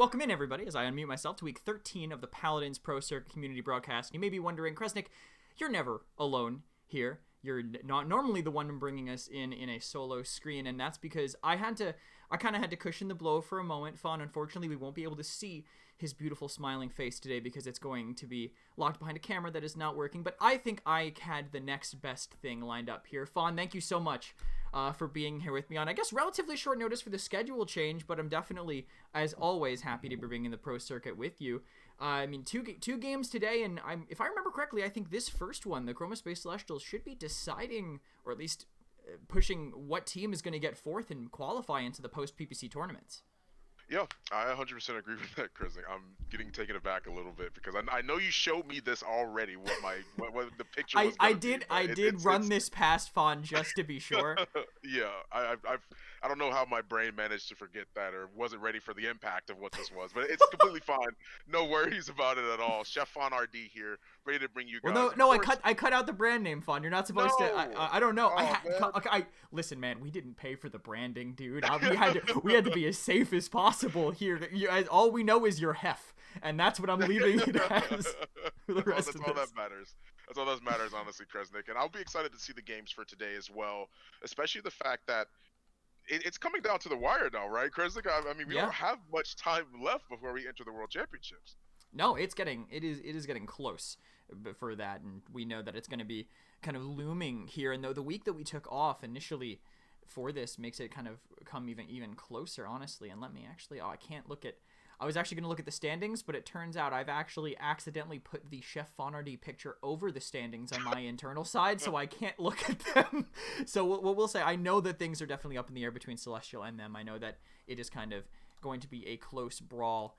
welcome in, everybody, as I unmute myself to week 13 of the Paladins Pro Circuit Community Broadcast. You may be wondering, Kresnik, you're never alone here. You're not normally the one bringing us in a solo screen, and that's because I kind of had to cushion the blow for a moment. Fawn, unfortunately, we won't be able to see his beautiful smiling face today because it's going to be locked behind a camera that is not working, but I think I had the next best thing lined up here. Fawn, thank you so much for being here with me on, I guess, relatively short notice for the schedule change, but I'm definitely, as always, happy to be bringing the Pro Circuit with you. I mean, two games today, and if I remember correctly, I think this first one, the Chromaspace Celestial, should be deciding, or at least pushing what team is going to get fourth and qualify into the post-PPC tournaments. Yeah, I 100% agree with that, Chris. I'm getting taken aback a little bit because I know you showed me this already. What the picture was. I did run this past Fawn just to be sure. Yeah, I don't know how my brain managed to forget that or wasn't ready for the impact of what this was, but it's completely fine. No worries about it at all. Chef Fawn RD here, ready to bring you guys. Well, no, I cut out the brand name, Fawn. You're not supposed to. I don't know. Oh, listen, man. We didn't pay for the branding, dude. We had to be as safe as possible here. All we know is your hef, and that's what I'm leaving it as for the rest of this. That's all that matters. That's all that matters, honestly, Kresnik. And I'll be excited to see the games for today as well, especially the fact that it's coming down to the wire now, right, Kresnik? I mean, we don't have much time left before we enter the World Championships. No, it is getting close for that, and we know that it's going to be kind of looming here. And though the week that we took off initially for this makes it kind of come even closer, honestly. And let me actually, I was actually going to look at the standings, but it turns out I've actually accidentally put the Chef Fonardy picture over the standings on my internal side, so I can't look at them. So what we'll say, I know that things are definitely up in the air between Celestial and them. I know that it is kind of going to be a close brawl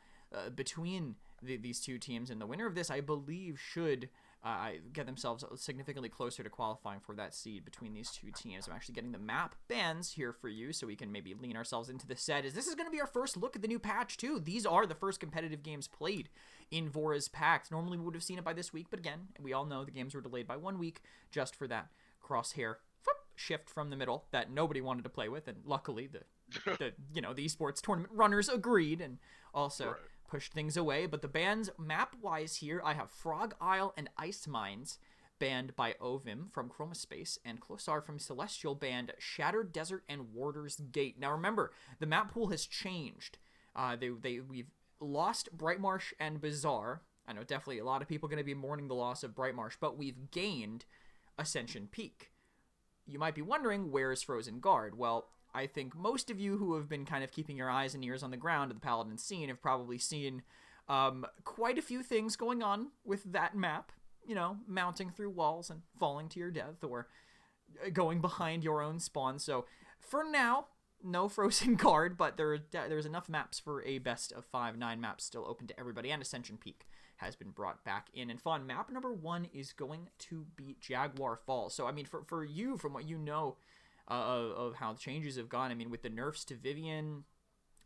between these two teams, and the winner of this, I believe, should get themselves significantly closer to qualifying for that seed between these two teams. I'm actually getting the map bans here for you so we can maybe lean ourselves into the set, as this is going to be our first look at the new patch too. These are the first competitive games played in Vora's Pact. Normally we would have seen it by this week, but again, we all know the games were delayed by 1 week just for that crosshair shift from the middle that nobody wanted to play with, and luckily the esports tournament runners agreed and also pushed things away. But the bans map-wise here, I have Frog Isle and Ice Mines banned by Ovim from Chromaspace, and Closar from Celestial banned Shattered Desert and Warder's Gate. Now remember, the map pool has changed. We've lost Brightmarsh and Bazaar. I know definitely a lot of people are going to be mourning the loss of Brightmarsh, but we've gained Ascension Peak. You might be wondering, where's Frozen Guard? Well, I think most of you who have been kind of keeping your eyes and ears on the ground of the Paladin scene have probably seen quite a few things going on with that map. You know, mounting through walls and falling to your death, or going behind your own spawn. So for now, no Frozen Guard, but there's enough maps for a best of 5, 9 maps still open to everybody, and Ascension Peak has been brought back in. And Fawn, map number 1 is going to be Jaguar Falls. So I mean, for you, from what you know of how the changes have gone, I mean, with the nerfs to Vivian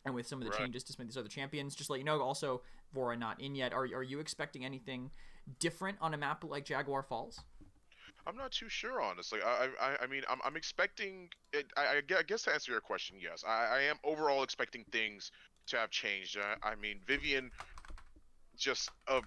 and with some of the changes to some of these other champions, just to let you know, also Vora not in yet, are you expecting anything different on a map like Jaguar Falls? I'm not too sure, honestly. I mean, I'm expecting it. I guess to answer your question, yes. I am overall expecting things to have changed. I mean, Vivian, just a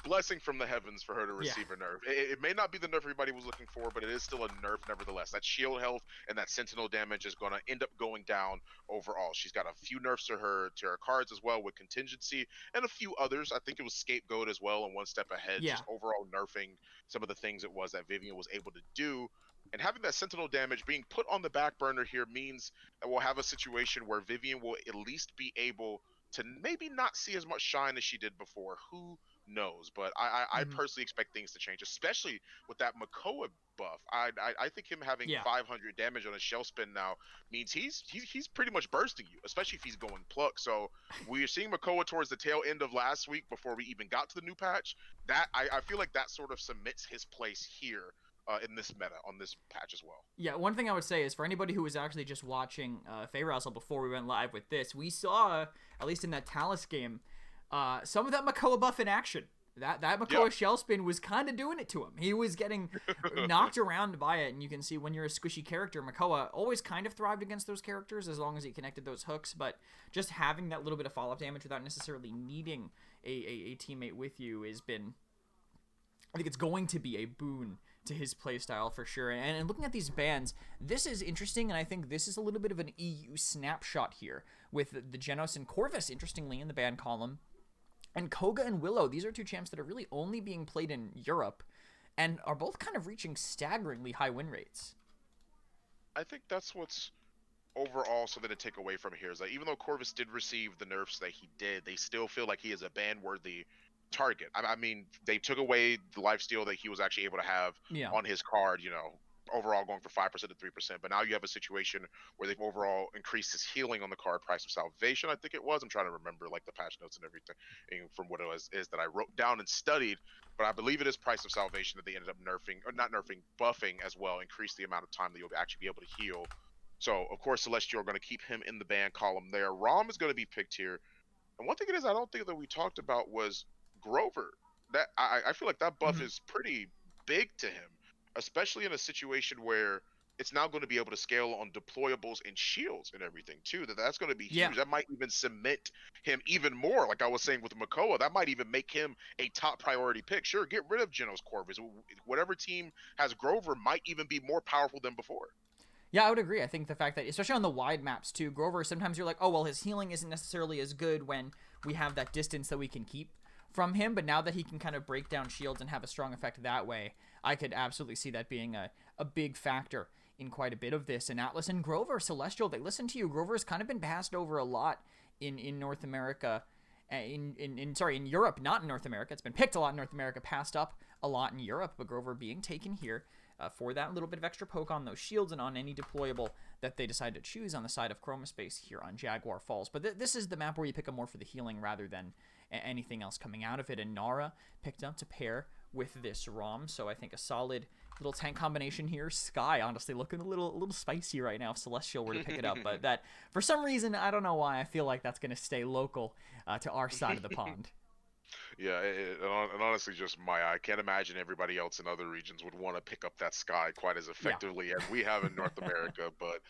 blessing from the heavens for her to receive a nerf. It may not be the nerf everybody was looking for, but it is still a nerf nevertheless. That shield health and that sentinel damage is going to end up going down overall. She's got a few nerfs to her cards as well, with contingency and a few others. I think it was scapegoat as well, and one step ahead, just overall nerfing some of the things it was that Vivian was able to do. And having that sentinel damage being put on the back burner here means that we'll have a situation where Vivian will at least be able to maybe not see as much shine as she did before. Who knows? But I personally expect things to change, especially with that Makoa buff. I think him having 500 damage on his shell spin now means he's pretty much bursting you, especially if he's going pluck. So we're seeing Makoa towards the tail end of last week before we even got to the new patch. That I feel like that sort of cements his place here in this meta, on this patch as well. Yeah, one thing I would say is, for anybody who was actually just watching Feyrazzle before we went live with this, we saw, at least in that Talus game, some of that Makoa buff in action. That Makoa shell spin was kind of doing it to him. He was getting knocked around by it, and you can see when you're a squishy character, Makoa always kind of thrived against those characters as long as he connected those hooks, but just having that little bit of follow-up damage without necessarily needing a teammate with you has been... I think it's going to be a boon to his playstyle for sure. And looking at these bans, this is interesting, and I think this is a little bit of an EU snapshot here with the Genos and Corvus, interestingly, in the ban column. And Koga and Willow, these are two champs that are really only being played in Europe and are both kind of reaching staggeringly high win rates. I think that's what's overall something to take away from here is that even though Corvus did receive the nerfs that he did, they still feel like he is a ban-worthy target. I mean, they took away the lifesteal that he was actually able to have on his card, overall going from 5% to 3%. But now you have a situation where they've overall increased his healing on the card, Price of Salvation, I think it was. I'm trying to remember like the patch notes and everything from what it is that I wrote down and studied. But I believe it is Price of Salvation that they ended up nerfing, or not nerfing, buffing as well, increase the amount of time that you'll actually be able to heal. So, of course, Celestial are going to keep him in the ban column there. Rom is going to be picked here. And one thing it is I don't think that we talked about was Grover. That I feel like that buff is pretty big to him, especially in a situation where it's now going to be able to scale on deployables and shields and everything too. That's going to be huge. That might even cement him even more. Like I was saying with Makoa, that might even make him a top priority pick. Sure, get rid of Genos Corvus. Whatever team has Grover might even be more powerful than before. Yeah, I would agree. I think the fact that, especially on the wide maps too, Grover, sometimes you're like, oh, well, his healing isn't necessarily as good when we have that distance that we can keep from him, but now that he can kind of break down shields and have a strong effect that way, I could absolutely see that being a big factor in quite a bit of this. And Atlas and Grover, Celestial, they listen to you. Grover's kind of been passed over a lot in North America, in Europe, not in North America. It's been picked a lot in North America, passed up a lot in Europe, but Grover being taken here for that little bit of extra poke on those shields and on any deployable that they decide to choose on the side of Chromaspace here on Jaguar Falls. But this is the map where you pick up more for the healing rather than anything else coming out of it. And Nara picked up to pair with this ROM, so I think a solid little tank combination here. Sky, honestly, looking a little spicy right now if Celestial were to pick it up, but that, for some reason, I don't know why, I feel like that's going to stay local to our side of the pond. Yeah, and honestly, just I can't imagine everybody else in other regions would want to pick up that Sky quite as effectively as we have in North America, but,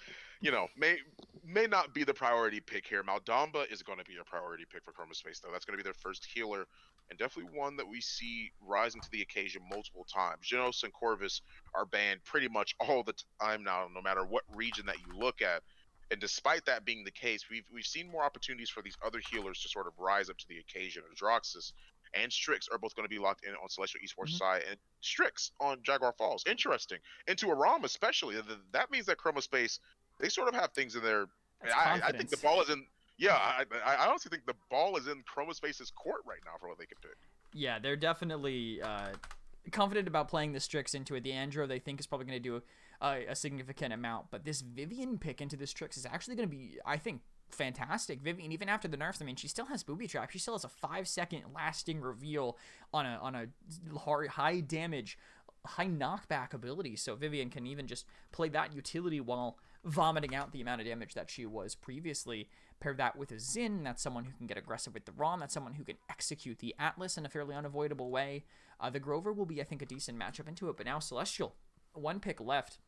may not be the priority pick here. Maldamba is going to be a priority pick for Chromaspace, though. That's going to be their first healer, and definitely one that we see rising to the occasion multiple times. Genos and Corvus are banned pretty much all the time now, no matter what region that you look at. And despite that being the case, we've seen more opportunities for these other healers to sort of rise up to the occasion. Adroxus and Strix are both going to be locked in on Celestial Esports side, and Strix on Jaguar Falls. Interesting. Into a ROM especially. That means that Chromaspace, they sort of have things in their... I think the ball is in... Yeah, I honestly think the ball is in Chromaspace's court right now for what they can pick. Yeah, they're definitely confident about playing the Strix into it. The Andro, they think, is probably going to do a significant amount, but this Vivian pick into this Strix is actually going to be, I think, fantastic. Vivian, even after the nerfs, I mean, she still has booby trap. She still has a 5-second lasting reveal on a high damage, high knockback ability. So Vivian can even just play that utility while vomiting out the amount of damage that she was previously. Pair that with a Xin, that's someone who can get aggressive with the ROM, that's someone who can execute the Atlas in a fairly unavoidable way. The Grover will be, I think, a decent matchup into it, but now Celestial, one pick left.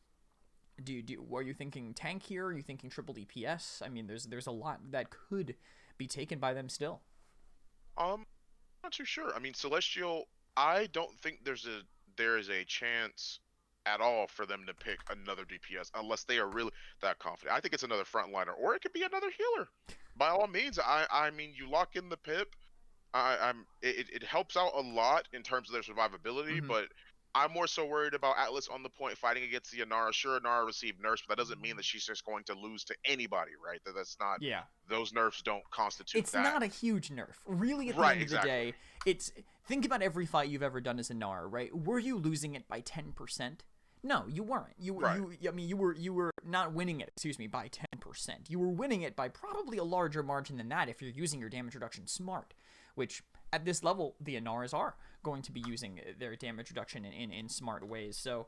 Are you thinking tank here? Are you thinking triple DPS? I mean, there's a lot that could be taken by them still. Not too sure. I mean, Celestial, I don't think there is a chance at all for them to pick another DPS unless they are really that confident. I think it's another frontliner, or it could be another healer. By all means, I mean, you lock in the pip. It helps out a lot in terms of their survivability, but I'm more so worried about Atlas on the point fighting against the Inara. Sure, Inara received nerfs, but that doesn't mean that she's just going to lose to anybody, right? That's not. Yeah. Those nerfs don't constitute. It's not a huge nerf, really. At the end of the day, think about every fight you've ever done as Inara, right? Were you losing it by 10%? No, you weren't. You were not winning it. By 10%. You were winning it by probably a larger margin than that if you're using your damage reduction smart, which at this level the Inaras are going to be using their damage reduction in smart ways. So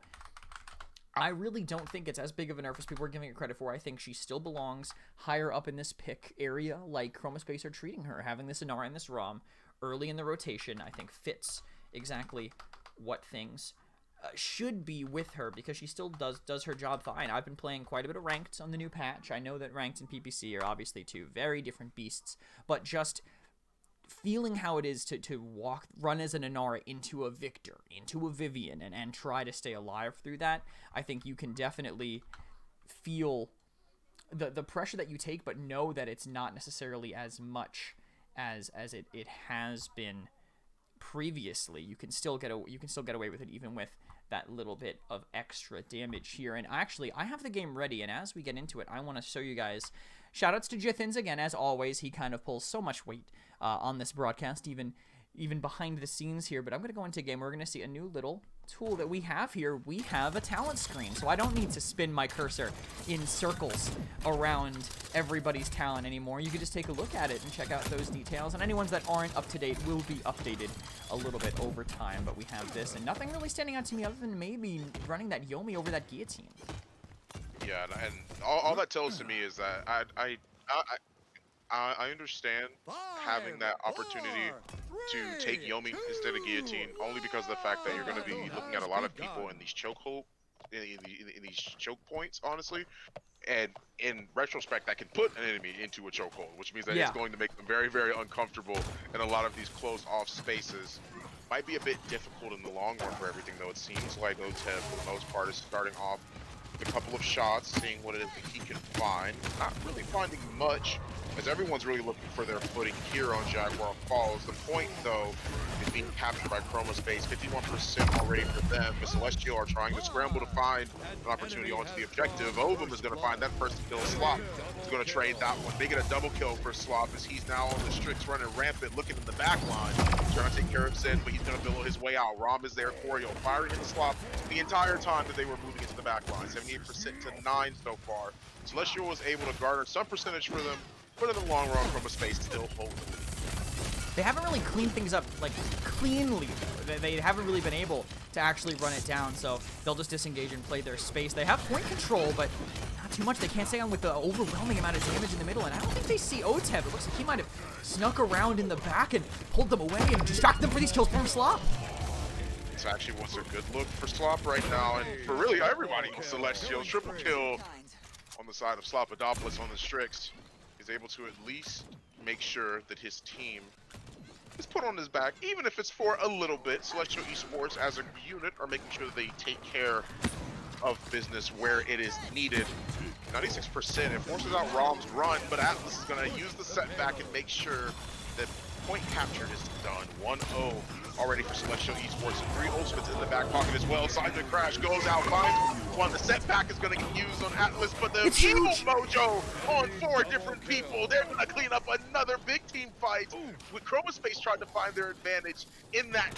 I really don't think it's as big of a nerf as people are giving it credit for. I think she still belongs higher up in this pick area, like Chromaspace are treating her, having this Inara and this ROM early in the rotation, I think fits exactly what things should be with her, because she still does her job fine. I've been playing quite a bit of ranked on the new patch. I know that ranked and PPC are obviously two very different beasts, but just feeling how it is to run as an Inara into a Victor, into a Vivian, and try to stay alive through that, I think you can definitely feel the pressure that you take, but know that it's not necessarily as much as it has been previously. You can still get away with it, even with that little bit of extra damage here. And actually, I have the game ready, and as we get into it, I want to show you guys. Shoutouts to Jithins again, as always. He kind of pulls so much weight on this broadcast, even behind the scenes here. But I'm going to go into game. We're going to see a new little tool that we have here. We have a talent screen, so I don't need to spin my cursor in circles around everybody's talent anymore. You can just take a look at it and check out those details, and any ones that aren't up to date will be updated a little bit over time. But we have this, and nothing really standing out to me other than maybe running that Yomi over that guillotine. Yeah, and all that tells to me is that I understand having that opportunity to take Yomi instead of guillotine, only because of the fact that you're going to be looking at a lot of people in these chokehold, in these choke points, honestly. And in retrospect, that can put an enemy into a chokehold, which means that it's going to make them very, very uncomfortable in a lot of these closed-off spaces. Might be a bit difficult in the long run for everything, though. It seems like Otev, for the most part, is starting off with a couple of shots, seeing what it is that he can find. Not really finding much, as everyone's really looking for their footing here on Jaguar Falls. The point, though, is being captured by Chromaspace. 51% already for them. The Celestial are trying to scramble to find an opportunity onto the objective. Ovum is going to find that first kill. Slop is going to trade that one. They get a double kill for Slop, as he's now on the Strix running rampant, looking in the back line, trying to take care of Zen, but he's going to billow his way out. Rom is there, Corio firing into Slop the entire time that they were moving into the back line. 78% to 9 so far. Celestial was able to garner some percentage for them, but in the long run, Chromaspace still holds the lead. They haven't really cleaned things up, like, cleanly, though. They haven't really been able to actually run it down, so they'll just disengage and play their space. They have point control, but not too much. They can't stay on with the overwhelming amount of damage in the middle, and I don't think they see Otev. It looks like he might have snuck around in the back and pulled them away and distracted them for these kills from Slop. This actually was a good look for Slop right now, and for really everybody. Celestial triple kill on the side of Slopadopoulos on the Strix. He's able to at least make sure that his team is put on his back, even if it's for a little bit. Celestial Esports as a unit are making sure that they take care of business where it is needed. 96%, it forces out Rom's run, but Atlas is going to use the setback and make sure that point captured is done. 1-0 already for Celestial Esports, and 3 ultimates in the back pocket as well. Seismic Crash goes out, finds one. The setback is going to get used on Atlas, but the evil mojo on 4 different people. They're going to clean up another big team fight. With Chromaspace trying to find their advantage in that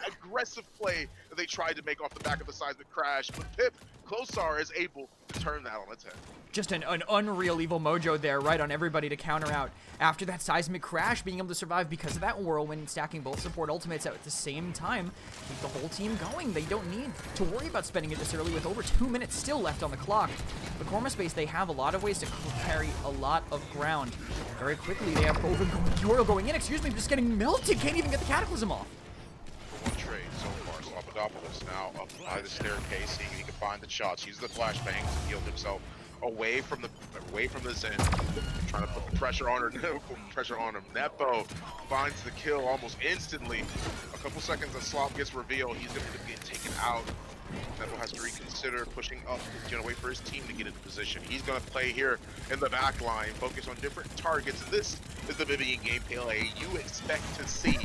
aggressive play that they tried to make off the back of the Seismic Crash, but Pip Closar is able to turn that on its head. Just an unreal evil mojo there, right on everybody to counter out after that Seismic Crash, being able to survive because of that whirlwind, stacking both support ultimates at the same time. Keep the whole team going. They don't need to worry about spending it this early with over 2 minutes still left on the clock. But Chromaspace, they have a lot of ways to carry a lot of ground. Very quickly, they have Ovum going in, just getting melted. Can't even get the Cataclysm off. For one trade so far, Slopadopoulos now up by the staircase, seeing he can find the shots. Uses the flashbang to heal himself away from the Zen, trying to put the pressure on him. Nepo finds the kill almost instantly. A couple seconds as Slop gets revealed, he's going to get taken out. Nepo has to reconsider pushing up. He's going to wait for his team to get into position. He's going to play here in the back line, focus on different targets. This is the Vivian gameplay you expect to see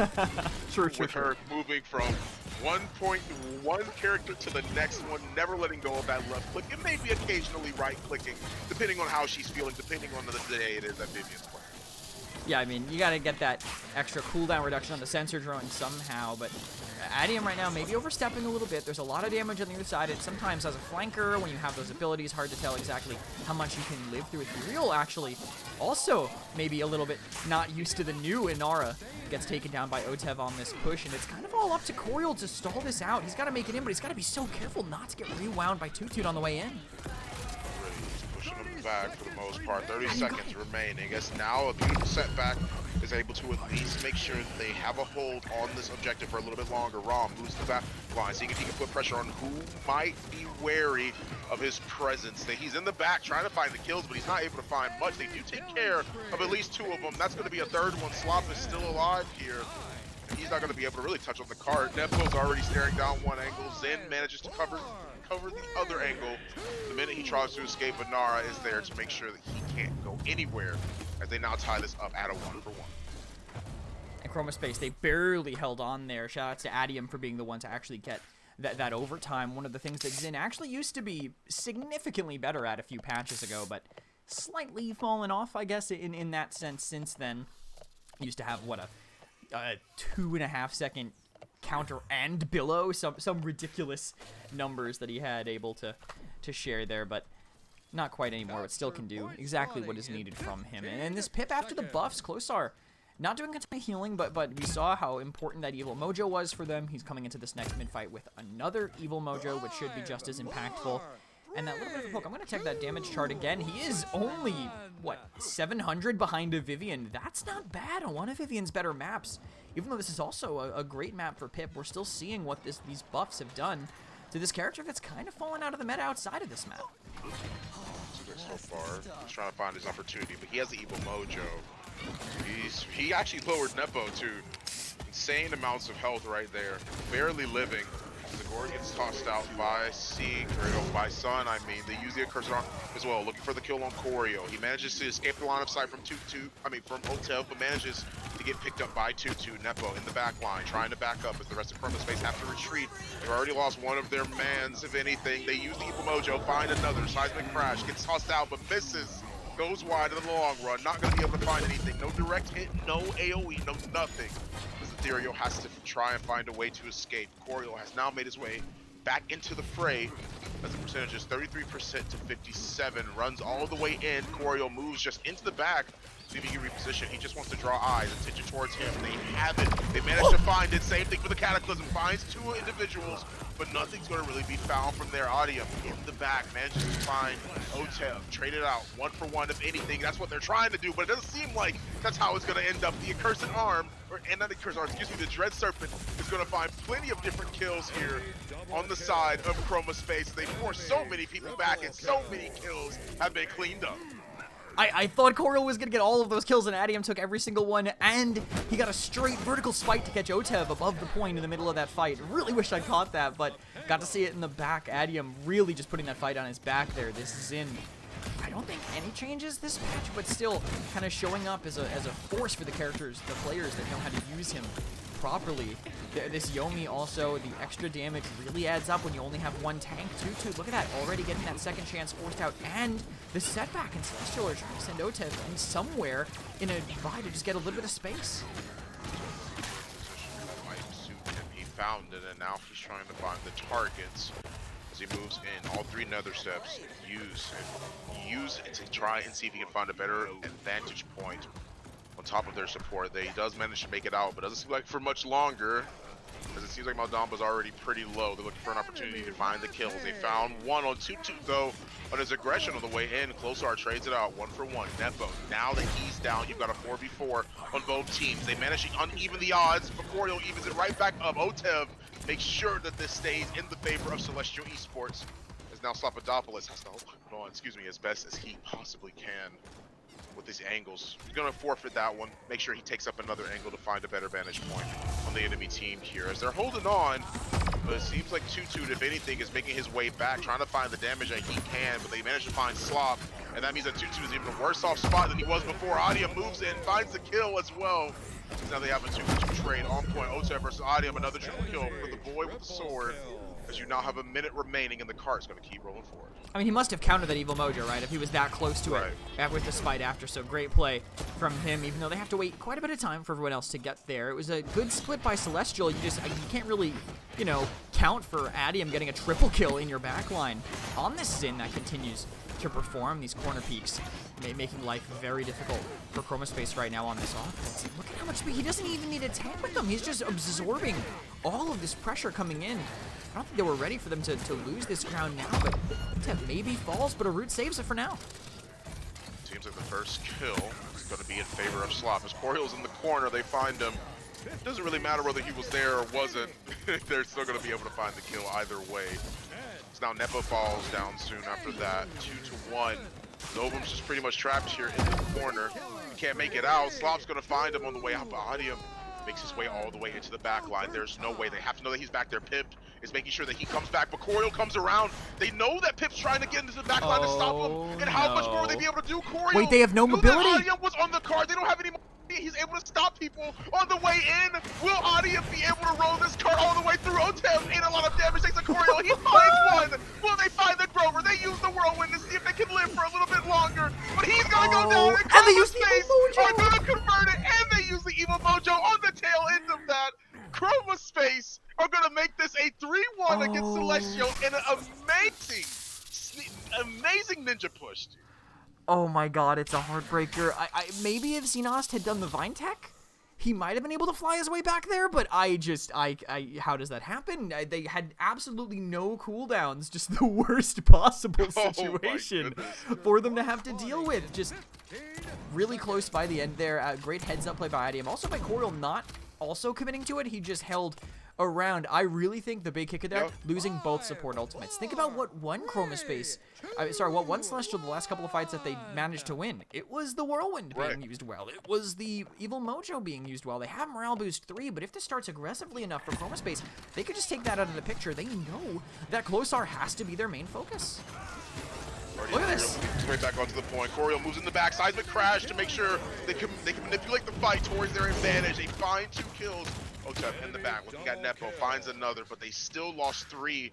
with her moving from one character to the next one, never letting go of that left click, and maybe occasionally right clicking, depending on how she's feeling, depending on the day it is that Vivian's playing. Yeah, I mean, you got to get that extra cooldown reduction on the sensor drone somehow, but Adium right now maybe overstepping a little bit. There's a lot of damage on the other side, and sometimes as a flanker, when you have those abilities, hard to tell exactly how much you can live through it. Real actually also maybe a little bit not used to the new Inara. Gets taken down by Otev on this push, and it's kind of all up to Coriel to stall this out. He's got to make it in, but he's got to be so careful not to get rewound by Toot on the way in. He's pushing him back for the most part. 30 seconds remaining. As now a beautiful setback is able to at least make sure that they have a hold on this objective for a little bit longer. Rom moves to the back line, seeing if he can put pressure on who might be wary of his presence. He's in the back trying to find the kills, but he's not able to find much. They do take care of at least 2 of them. That's going to be a third one. Slop is still alive here. He's not going to be able to really touch on the cart. Nepo's already staring down one angle. Zen manages to cover the other angle. The minute he tries to escape, Vanara is there to make sure that he can't go anywhere as they now tie this up at a 1-for-1. And Chromaspace, they barely held on there. Shout out to Adium for being the one to actually get that overtime. One of the things that Zen actually used to be significantly better at a few patches ago, but slightly fallen off, I guess, in that sense since then. Used to have, what, a 2.5-second counter and billow, some ridiculous numbers that he had able to share there, but not quite anymore, but still can do exactly what is needed from him. And this Pip after the buffs, Closar not doing a ton of healing, but we saw how important that Evil Mojo was for them. He's coming into this next mid-fight with another Evil Mojo, which should be just as impactful. And that little bit of a poke, I'm going to check that damage chart again. He is only, what, 700 behind a Vivian. That's not bad on one of Vivian's better maps. Even though this is also a great map for Pip, we're still seeing what these buffs have done to this character that's kind of fallen out of the meta outside of this map. So far, he's trying to find his opportunity, but he has the Evil Mojo. He actually lowered Nepo to insane amounts of health right there, barely living. The Gore gets tossed out by Seek, or by Sun, I mean. They use the cursor on as well, looking for the kill on Choreo. He manages to escape the line of sight from from Otev, but manages to get picked up by Tutu. Nepo in the back line, trying to back up as the rest of Chromaspace have to retreat. They've already lost one of their mans, if anything. They use the Evil Mojo, find another. Seismic Crash, gets tossed out, but misses. Goes wide in the long run, not going to be able to find anything. No direct hit, no AoE, no nothing. Ethereal has to try and find a way to escape. Choreo has now made his way back into the fray as the percentage is 33% to 57. Runs all the way in. Choreo moves just into the back. See if he can reposition. He just wants to draw eyes, attention towards him. They have it. They managed to find it. Same thing for the Cataclysm. Finds 2 individuals, but nothing's going to really be found from their audio. In the back, manages to find Otev. Trade it out 1-for-1 if anything. That's what they're trying to do, but it doesn't seem like that's how it's going to end up. The Accursed Arm, not the Accursed Arm, excuse me, the Dread Serpent is going to find plenty of different kills here on the side of Chromaspace. They force so many people back, and so many kills have been cleaned up. I thought Choreo was going to get all of those kills, and Adium took every single one, and he got a straight vertical spike to catch Otev above the point in the middle of that fight. Really wish I caught that, but got to see it in the back. Adium really just putting that fight on his back there. This is in, I don't think any changes this patch, but still kind of showing up as a force for the characters, the players that know how to use him properly. This Yomi also, the extra damage really adds up when you only have one tank. Tutu, look at that, already getting that second chance forced out, and the setback, and Celestial are trying to send Otev in somewhere in a divide to just get a little bit of space. He found it, and now he's trying to find the targets as he moves in. All 3 nether steps, use it to try and see if he can find a better vantage point on top of their support. He does manage to make it out, but doesn't seem like for much longer, as it seems like Maldamba's already pretty low. They're looking for an opportunity to find the kills. They found one on Tutu, though, on his aggression on the way in. Closar trades it out 1-for-1. Nepo, now that he's down, you've got a 4v4 on both teams. They manage to uneven the odds. Choreo evens it right back up. Otev makes sure that this stays in the favor of Celestial Esports, as now Slapadopoulos has to hold on, as best as he possibly can with these angles. He's going to forfeit that one. Make sure he takes up another angle to find a better vantage point on the enemy team here as they're holding on. But it seems like Tutu, if anything, is making his way back, trying to find the damage that he can, but they managed to find Slop, and that means that Tutu is even a worse off spot than he was before. Adium moves in, finds the kill as well. Now they have a 2-for-2 trade on point. Otev versus Adium, another triple kill for the boy with the sword, as you now have a minute remaining and the cart's going to keep rolling forward. I mean, he must have countered that Evil Mojo, right? If he was that close to it with the fight after. So great play from him, even though they have to wait quite a bit of time for everyone else to get there. It was a good split by Celestial. You can't really, count for Adium getting a triple kill in your backline on this Sin that continues to perform these corner peaks, making life very difficult for Chromaspace right now on this offense. Look at how much speed. He doesn't even need a tank with them. He's just absorbing all of this pressure coming in. I don't think they were ready for them to lose this ground now, but Tev maybe falls, but a root saves it for now. Seems like the first kill is going to be in favor of Slop. As Coriel's in the corner, they find him. It doesn't really matter whether he was there or wasn't. They're still going to be able to find the kill either way. So now Nepo falls down soon after that. 2-1. Novum's just pretty much trapped here in the corner. He can't make it out. Slop's going to find him on the way out, but Adium makes his way all the way into the back line. There's no way. They have to know that he's back there. Pip is making sure that he comes back, but Coriel comes around. They know that Pip's trying to get into the back line to stop him. And how much more will they be able to do? Coriel. Wait, they have no mobility. Adium was on the card. They don't have any more. He's able to stop people on the way in. Will Adium be able to roll this cart all the way through? Otep ain't a lot of damage. Takes a Coriel. He finds one. Will they find the Grover? They use the whirlwind to see if they can live for a little bit longer. But he's gonna go down. And they use the Chromaspace are gonna convert it, and they use the Evil Mojo on the tail end of that. Chromaspace are gonna make this a 3-1 against Celestial in an amazing ninja push. Oh my god, it's a heartbreaker. I maybe if Xenost had done the Vine Tech, he might have been able to fly his way back there, but how does that happen? They had absolutely no cooldowns, just the worst possible situation for them to have to deal with. Just really close by the end there. Great heads-up play by IDM. Also by Coriel not also committing to it. He just held around. I really think the big kicker there, losing both support ultimates. Think about what one Chromaspace, what one Celestial the last couple of fights that they managed to win. It was the Whirlwind being used well. It was the Evil Mojo being used well. They have Morale Boost 3, but if this starts aggressively enough for Chromaspace, they could just take that out of the picture. They know that Closar has to be their main focus. Look at this. Straight back onto the point. Coriel moves in the back. Seismic crash to make sure they can manipulate the fight towards their advantage. They find 2 kills. Otep in the back, looking at Nepo, finds another, but they still lost 3.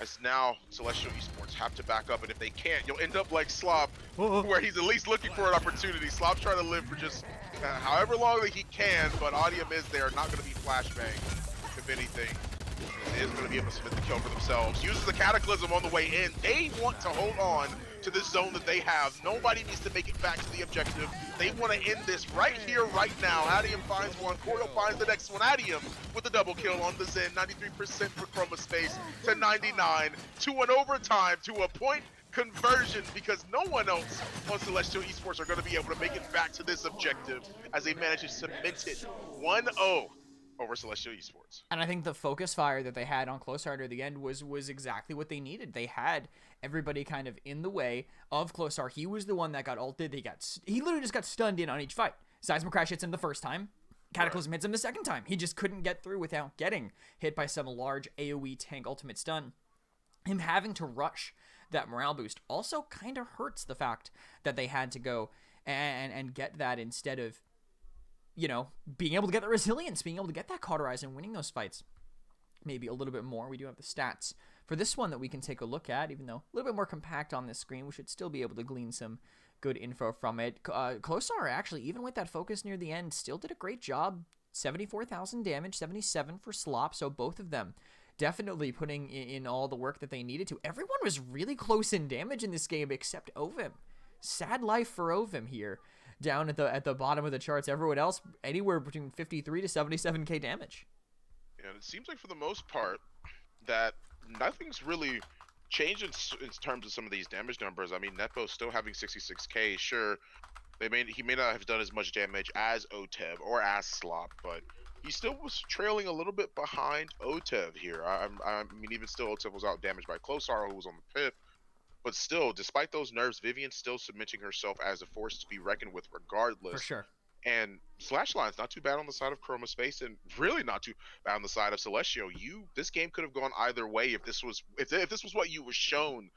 As now Celestial Esports have to back up, and if they can't, you'll end up like Slop, where he's at least looking for an opportunity. Slop's trying to live for just however long that he can, but Adium is there, not going to be flashbang, if anything. He is going to be able to submit the kill for themselves. Uses the Cataclysm on the way in. They want to hold on to this zone that they have. Nobody needs to make it back to the objective. They want to end this right here, right now. Adium finds one. Coriel finds the next one. Adium with the double kill on the Zen. 93% for Chromaspace to 99. To an overtime, to a point conversion, because no one else on Celestial Esports are going to be able to make it back to this objective as they manage to cement it 1-0. Over Celestial Esports. And I think the focus fire that they had on Closar at the end was exactly what they needed. They had everybody kind of in the way of Closar. He was the one that got ulted. He literally just got stunned in on each fight. Seismic Crash hits him the first time. Cataclysm hits him the second time. He just couldn't get through without getting hit by some large AoE tank ultimate stun. Him having to rush that morale boost also kind of hurts the fact that they had to go and get that instead of, you know, being able to get the resilience, being able to get that cauterize and winning those fights. Maybe a little bit more. We do have the stats for this one that we can take a look at, even though a little bit more compact on this screen. We should still be able to glean some good info from it. Closar, actually, even with that focus near the end, still did a great job. 74,000 damage, 77 for Slop, so both of them definitely putting in all the work that they needed to. Everyone was really close in damage in this game except Ovim. Sad life for Ovim here. Down at the bottom of the charts, everyone else anywhere between 53 to 77k damage. And it seems like for the most part that nothing's really changed in terms of some of these damage numbers. I mean, Nepo's still having 66k. Sure, he may not have done as much damage as Otep or as Slop, but he still was trailing a little bit behind Otep here. I mean, even still, Otep was out damaged by Closar, who was on the pip. But still, despite those nerfs, Vivian's still cementing herself as a force to be reckoned with regardless. For sure. And Slashline's not too bad on the side of Chromaspace, and really not too bad on the side of Celestial. This game could have gone either way if this was what you were shown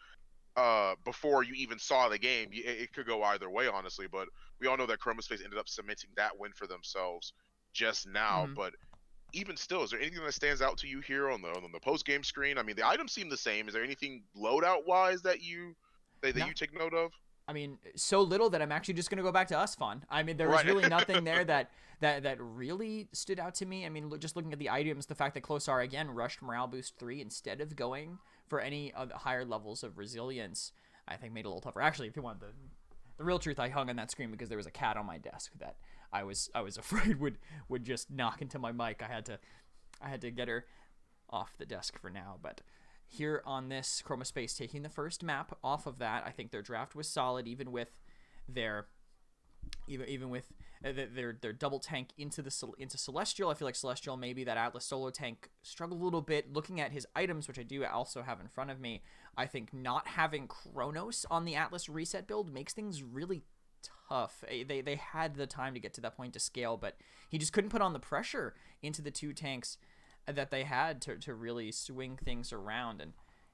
before you even saw the game. It could go either way, honestly. But we all know that Chromaspace ended up cementing that win for themselves just now. Mm-hmm. But even still, is there anything that stands out to you here on the post-game screen? I mean, the items seem the same. Is there anything loadout-wise that you take note of? I mean, so little that I'm actually just going to go back to Usfon. I mean, there was really nothing there that really stood out to me. I mean, just looking at the items, the fact that Closar, again, rushed Morale Boost 3 instead of going for any of the higher levels of resilience, I think made it a little tougher. Actually, if you want the real truth, I hung on that screen because there was a cat on my desk that I was afraid would just knock into my mic. I had to get her off the desk for now. But here on this, Chromaspace taking the first map off of that. I think their draft was solid, even with their even with their double tank into Celestial. I feel like Celestial, maybe that Atlas solo tank, struggled a little bit. Looking at his items, which I do also have in front of me, I think not having Chronos on the Atlas reset build makes things really tough. They had the time to get to that point to scale, but he just couldn't put on the pressure into the 2 tanks that they had to really swing things around. And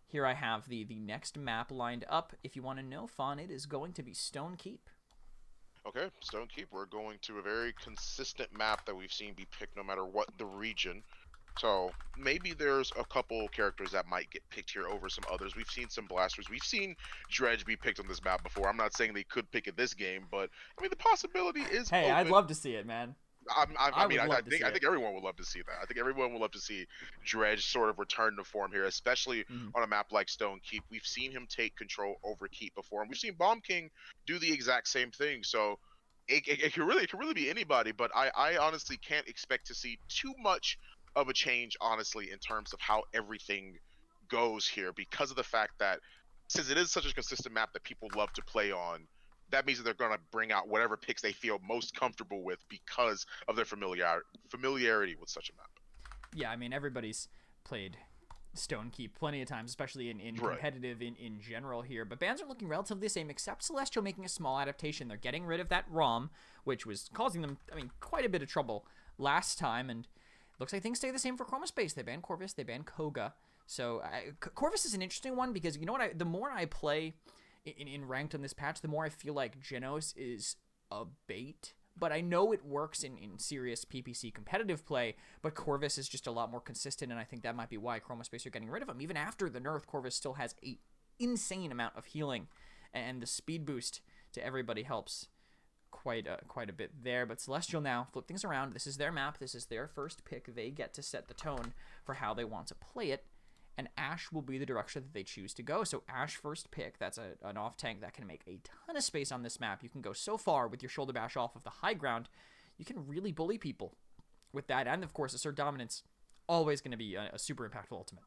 here I have the next map lined up. If you want to know, Fawn, it is going to be Stone Keep. Okay, Stone Keep. We're going to a very consistent map that we've seen be picked no matter what the region. So maybe there's a couple characters that might get picked here over some others. We've seen some blasters. We've seen Dredge be picked on this map before. I'm not saying they could pick it this game, but I mean the possibility is Hey, open. I'd love to see it, man. I think everyone would love to see that. I think everyone would love to see Dredge sort of return to form here, especially on a map like Stone Keep. We've seen him take control over Keep before, and we've seen Bomb King do the exact same thing. So it can really be anybody, but I honestly can't expect to see too much of a change, honestly, in terms of how everything goes here, because of the fact that since it is such a consistent map that people love to play on, that means that they're going to bring out whatever picks they feel most comfortable with because of their familiarity with such a map. Yeah, I mean, everybody's played Stone Keep plenty of times, especially in competitive in general here. But bans are looking relatively the same, except Celestial making a small adaptation. They're getting rid of that ROM, which was causing them, I mean, quite a bit of trouble last time. And looks like things stay the same for Chromaspace. They banned Corvus, they banned Koga. So Corvus is an interesting one because, you know what, the more I play in ranked on this patch, the more I feel like Genos is a bait. But I know it works in serious PPC competitive play, but Corvus is just a lot more consistent, and I think that might be why Chromaspace are getting rid of him. Even after the nerf, Corvus still has an insane amount of healing, and the speed boost to everybody helps quite a bit there. But Celestial now flip things around. This is their map. This is their first pick. They get to set the tone for how they want to play it. And Ashe will be the direction that they choose to go. So Ashe first pick, that's an off tank that can make a ton of space on this map. You can go so far with your shoulder bash off of the high ground. You can really bully people with that. And of course, Assert Dominance, always going to be a super impactful ultimate.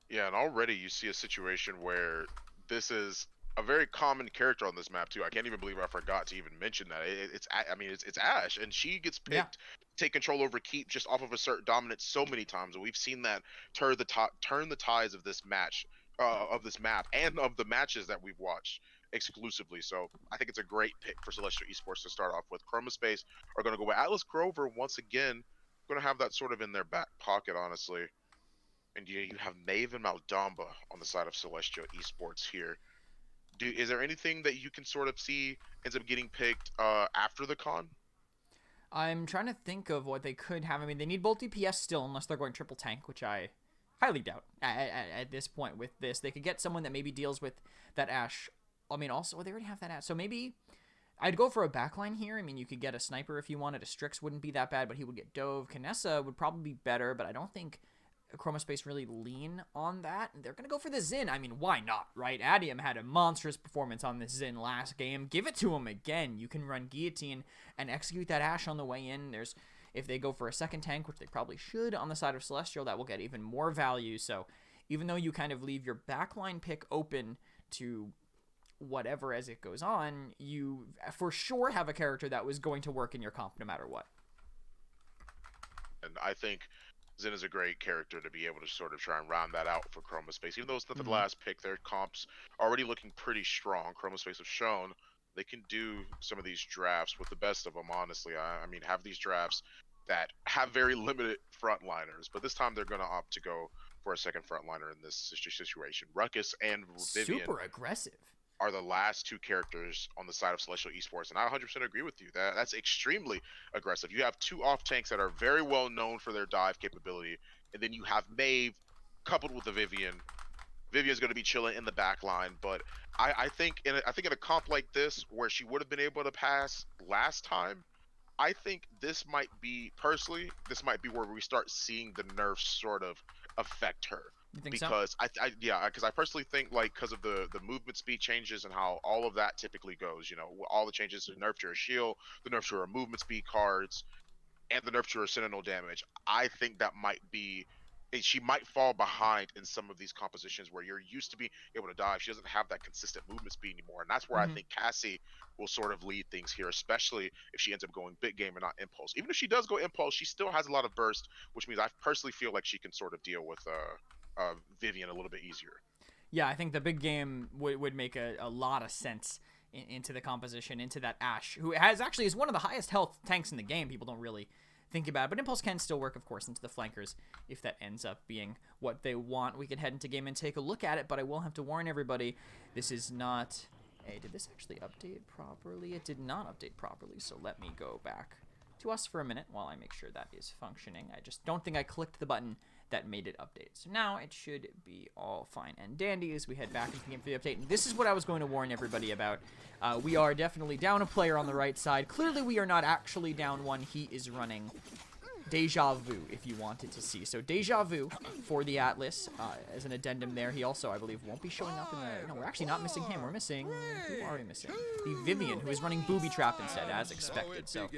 Yeah, and already you see a situation where this is a very common character on this map too. I can't even believe I forgot to even mention that. It's Ashe, and she gets picked, take control over Keep just off of Assert Dominance so many times, and we've seen that turn the tides of this match, of this map, and of the matches that we've watched exclusively. So I think it's a great pick for Celestial Esports to start off with. Chromaspace are going to go with Atlas Grover once again. Going to have that sort of in their back pocket, honestly. And you have Maeve and Maldamba on the side of Celestial Esports here. Is there anything that you can sort of see ends up getting picked after the con? I'm trying to think of what they could have. I mean, they need both DPS still, unless they're going triple tank, which I highly doubt at this point with this. They could get someone that maybe deals with that Ashe. I mean, also, they already have that Ashe. So maybe I'd go for a backline here. I mean, you could get a sniper if you wanted. A Strix wouldn't be that bad, but he would get Dove. Kinessa would probably be better, but I don't think Chromaspace really lean on that. They're going to go for the Xin. I mean, why not, right? Adium had a monstrous performance on this Xin last game. Give it to him again. You can run Guillotine and execute that Ashe on the way in. If they go for a second tank, which they probably should on the side of Celestial, that will get even more value. So even though you kind of leave your backline pick open to whatever as it goes on, you for sure have a character that was going to work in your comp no matter what. And I think Xin is a great character to be able to sort of try and round that out for Chromaspace. Even though it's not the last pick, their comps already looking pretty strong. Chromaspace have shown they can do some of these drafts with the best of them, honestly. I mean, have these drafts that have very limited frontliners, but this time they're going to opt to go for a second frontliner in this situation. Ruckus and Vivian super aggressive are the last two characters on the side of Celestial Esports, and I 100% agree with you. That's extremely aggressive. You have two off tanks that are very well known for their dive capability, and then you have Maeve coupled with the Vivian. Vivian's going to be chilling in the back line, but I think in a comp like this, where she would have been able to pass last time, I think this might be where we start seeing the nerfs sort of affect her. You think because so? I personally think, like, because of the movement speed changes and how all of that typically goes, you know, all the changes, the nerf to her shield, the nerf to her movement speed cards, and the nerf to her sentinel damage, I think that might be she might fall behind in some of these compositions where you're used to being able to dive. She doesn't have that consistent movement speed anymore, and that's where I Hmm. think Cassie will sort of lead things here, especially if she ends up going big game and not impulse. Even if she does go impulse, she still has a lot of burst, which means I personally feel like she can sort of deal with Vivian a little bit easier. Yeah, I think the big game would make a lot of sense into the composition, into that Ashe, who actually is one of the highest health tanks in the game. People don't really think about it, but Impulse can still work, of course, into the flankers if that ends up being what they want. We could head into game and take a look at it, but I will have to warn everybody, this is not... Hey, did this actually update properly? It did not update properly, so let me go back to us for a minute while I make sure that is functioning. I just don't think I clicked the button that made it update. So now it should be all fine and dandy as we head back into the game for the update. And this is what I was going to warn everybody about. We are definitely down a player on the right side. Clearly we are not actually down one. He is running Deja Vu, if you wanted to see. So Deja Vu for the Atlas as an addendum there. He also, I believe, won't be showing up in the... No, we're actually not missing him. We're missing... Who are we missing? The Vivian, who is running Booby Trap instead, as expected. So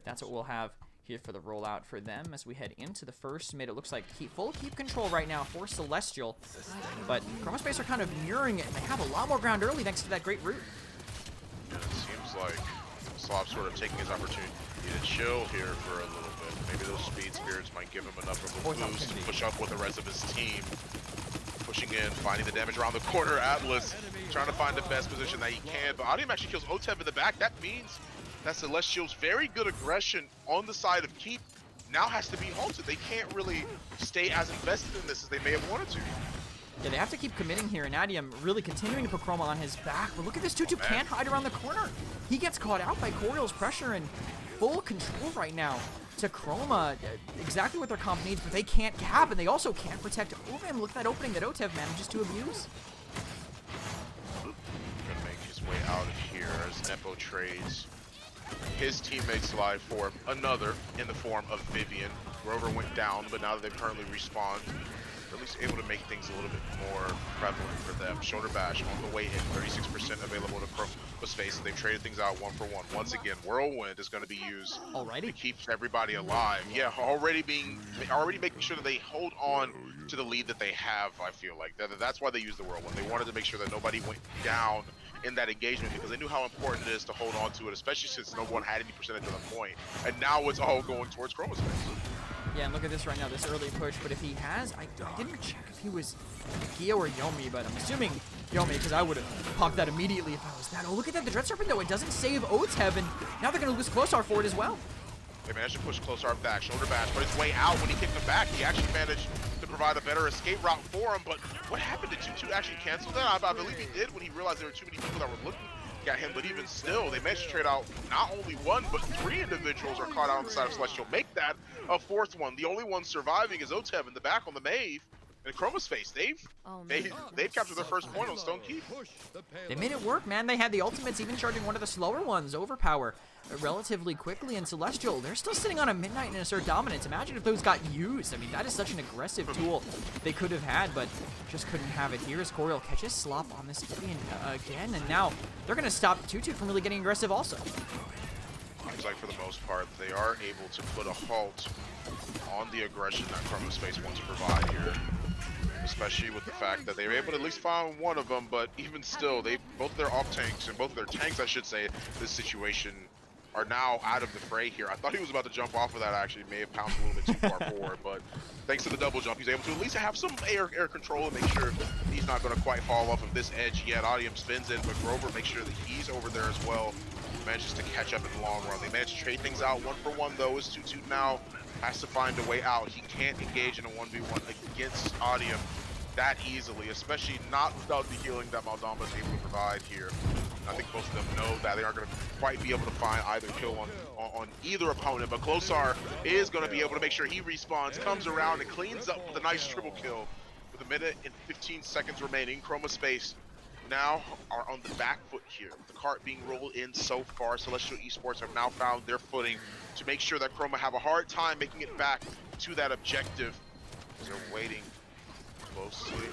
that's what we'll have here for the rollout for them as we head into the first mid. It looks like full keep control right now for Celestial, but Chromaspace are kind of mirroring it, and they have a lot more ground early thanks to that great route. Yeah, it seems like Slav sort of taking his opportunity to chill here for a little bit. Maybe those speed spirits might give him enough of a boost to push up with the rest of his team. Pushing in, finding the damage around the corner. Atlas trying to find the best position that he can, but Adium actually kills Otev in the back. That means that Celestial's very good aggression on the side of keep now has to be halted. They can't really stay as invested in this as they may have wanted to. Yeah, they have to keep committing here, and Adium really continuing to put Chroma on his back. But look at this, Tutu can't hide around the corner. He gets caught out by Coriel's pressure and full control right now to Chroma. Exactly what their comp needs, but they can't cap, and they also can't protect Ovim. Look at that opening that Otev manages to abuse. Gonna make his way out of here as Nepo trades his teammates live for another in the form of Vivian. Grover went down, but now that they've currently respawned, they're at least able to make things a little bit more prevalent for them. Shoulder bash on the way in, 36% available to Chromaspace. They've traded things out 1-for-1. Once again, Whirlwind is going to be used to keep everybody alive. Yeah, already making sure that they hold on to the lead that they have. I feel like that's why they used the Whirlwind. They wanted to make sure that nobody went down in that engagement because they knew how important it is to hold on to it, especially since no one had any percentage on the point. And now it's all going towards Chromaspace. Yeah, and look at this right now, this early push. But if he has, I didn't check if he was Gio or Yomi, but I'm assuming Yomi because I would have popped that immediately if I was that. Oh, look at that, the Dread Serpent though, it doesn't save Otev, and now they're going to lose Closar for it as well. They managed to push Closar back, shoulder bash, but his way out when he kicked him back, he actually managed to provide a better escape route for him. But what happened? Did Tutu actually cancel that? I believe he did when he realized there were too many people that were looking at him, but even still, they managed to trade out not only one, but 3 individuals are caught out on the side of Celestial. Make that a 4th one. The only one surviving is Otev in the back on the Maeve. And Chromaspace, they've captured their first point on Stone Keep. They made it work, man. They had the ultimates, even charging one of the slower ones, Overpower, relatively quickly. And Celestial, they're still sitting on a Midnight and Assert Dominance. Imagine if those got used. I mean, that is such an aggressive tool they could have had, but just couldn't have it. Here is Coriel catches Slop on this again, and now they're going to stop Tutu from really getting aggressive also. Seems like for the most part, they are able to put a halt on the aggression that Chromaspace wants to provide here. Especially with the fact that they were able to at least find one of them, but even still, both their off tanks and both their tanks, I should say, this situation are now out of the fray here. I thought he was about to jump off of that, actually, may have pounced a little bit too far forward, but thanks to the double jump, he's able to at least have some air control and make sure he's not going to quite fall off of this edge yet. Adium spins in, but Grover makes sure that he's over there as well. Manages to catch up in the long run. They managed to trade things out 1-for-1 though, as Tutu now has to find a way out. He can't engage in a 1v1 against Adium that easily, especially not without the healing that Maldamba is able to provide here. I think most of them know that they aren't going to quite be able to find either kill on either opponent, but Closar is going to be able to make sure he respawns, comes around and cleans up with a nice triple kill. With a minute and 15 seconds remaining, Chromaspace now are on the back foot here. With the cart being rolled in so far, Celestial Esports have now found their footing to make sure that Chroma have a hard time making it back to that objective. They're waiting closely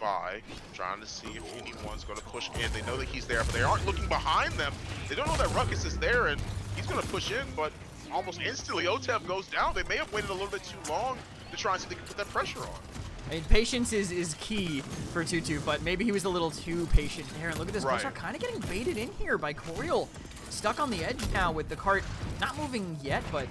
by, trying to see if anyone's going to push in. They know that he's there, but they aren't looking behind them. They don't know that Ruckus is there, and he's going to push in, but almost instantly Otev goes down. They may have waited a little bit too long to try and see if they can put that pressure on. I mean, patience is key for Tutu, but maybe he was a little too patient there. And look at this, Right. Pulsar kind of getting baited in here by Coriel. Stuck on the edge now with the cart not moving yet, but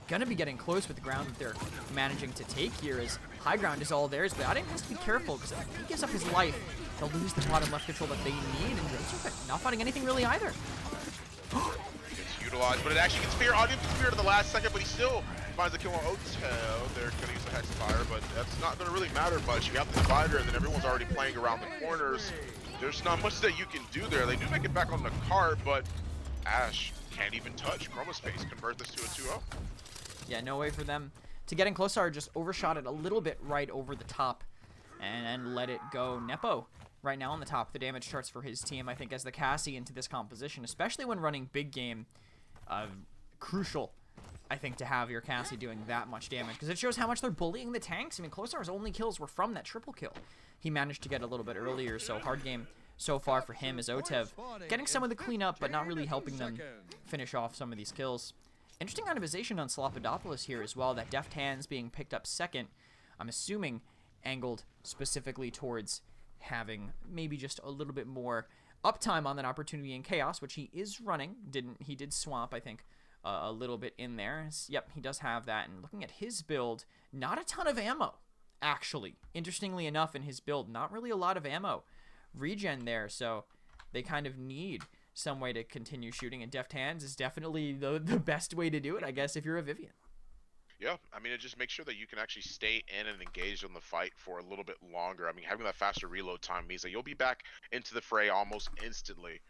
gonna be getting close with the ground that they're managing to take here, as high ground is all theirs. But Audium has to be careful, because if he gives up his life, they'll lose the bottom left control that they need, and they're not fighting anything really either. Gets utilized, but it actually gets fear. Audium gets fear to the last second, but he still finds the kill on Otel. They're gonna use the Hex Fire, but that's not gonna really matter much. You got the divider, and then everyone's already playing around the corners. There's not much that you can do there. They do make it back on the cart, but Ash can't even touch. Chromaspace convert this to a 2-0. Yeah, no way for them to get in closer. Just overshot it a little bit right over the top and let it go. Nepo right now on the top of the damage charts for his team, I think, as the Cassie into this composition, especially when running big game, crucial, I think, to have your Cassie doing that much damage, because it shows how much they're bullying the tanks. I mean, Closar's only kills were from that triple kill. He managed to get a little bit earlier, so hard game so far for him as Otev getting some of the cleanup, but not really helping them finish off some of these kills. Interesting randomization on Slopodopolis here as well. That Deft Hands being picked up second, I'm assuming angled specifically towards having maybe just a little bit more uptime on that opportunity in Chaos, which he is running. He did swamp, I think, a little bit in there. Yep, he does have that. And looking at his build, not a ton of ammo, actually. Interestingly enough, in his build, not really a lot of ammo regen there, so they kind of need some way to continue shooting, and Deft Hands is definitely the best way to do it, I guess, if you're a Vivian. Yeah, I mean, it just makes sure that you can actually stay in and engaged on the fight for a little bit longer. I mean, having that faster reload time means that you'll be back into the fray almost instantly.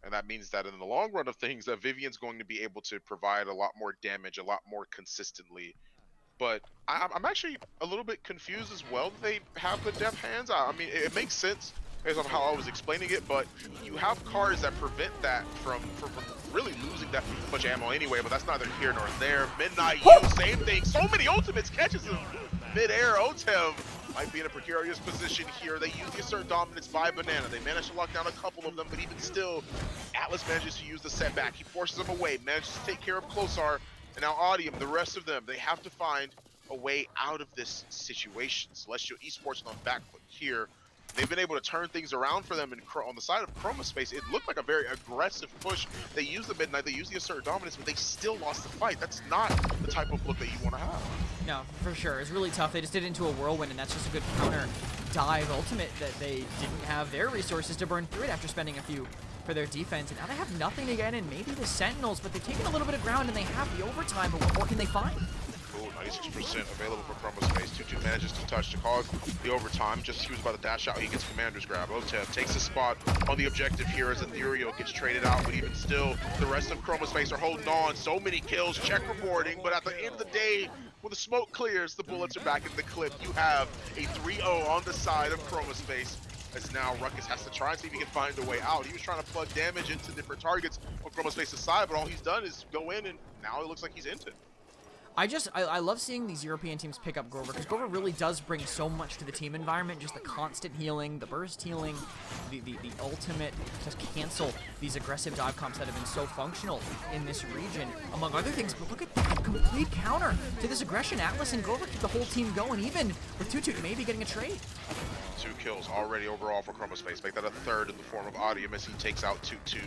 And that means that in the long run of things, that Vivian's going to be able to provide a lot more damage, a lot more consistently. But I'm actually a little bit confused as well that they have the Deft Hands. I mean, it makes sense based on how I was explaining it, but you have cards that prevent that from really losing that much ammo anyway, but that's neither here nor there. Midnight U, same thing. So many ultimates catches him mid-air. Otev might be in a precarious position here. They use the assert dominance by Banana. They managed to lock down a couple of them, but even still, Atlas manages to use the setback. He forces them away, manages to take care of Closar, and now Audium, the rest of them, they have to find a way out of this situation. Celestial Esports on the back foot here. They've been able to turn things around for them on the side of Chromaspace. It looked like a very aggressive push. They used the Midnight, they used the Assert Dominance, but they still lost the fight. That's not the type of look that you want to have. No, for sure. It's really tough. They just did it into a whirlwind, and that's just a good counter dive ultimate that they didn't have their resources to burn through it after spending a few for their defense. And now they have nothing to get in, maybe the Sentinels, but they've taken a little bit of ground and they have the overtime, but what more can they find? 96% available for Chromaspace. Tutu manages to touch to cause the overtime. Just as he was about to dash out, he gets Commander's grab. Otev takes a spot on the objective here as Ethereal gets traded out, but even still, the rest of Chromaspace are holding on. So many kills, check reporting, but at the end of the day, when the smoke clears, the bullets are back in the clip. You have a 3-0 on the side of Chromaspace, as now Ruckus has to try and see if he can find a way out. He was trying to plug damage into different targets on Chromaspace's side, but all he's done is go in, and now it looks like he's into it. I love seeing these European teams pick up Grover, because Grover really does bring so much to the team environment. Just the constant healing, the burst healing, the ultimate, just cancel these aggressive dive comps that have been so functional in this region, among other things. But look at that complete counter to this aggression. Atlas and Grover keep the whole team going, even with Tutu maybe getting a trade. 2 kills already overall for Chromaspace. Make that a third in the form of Audium as he takes out Tutu.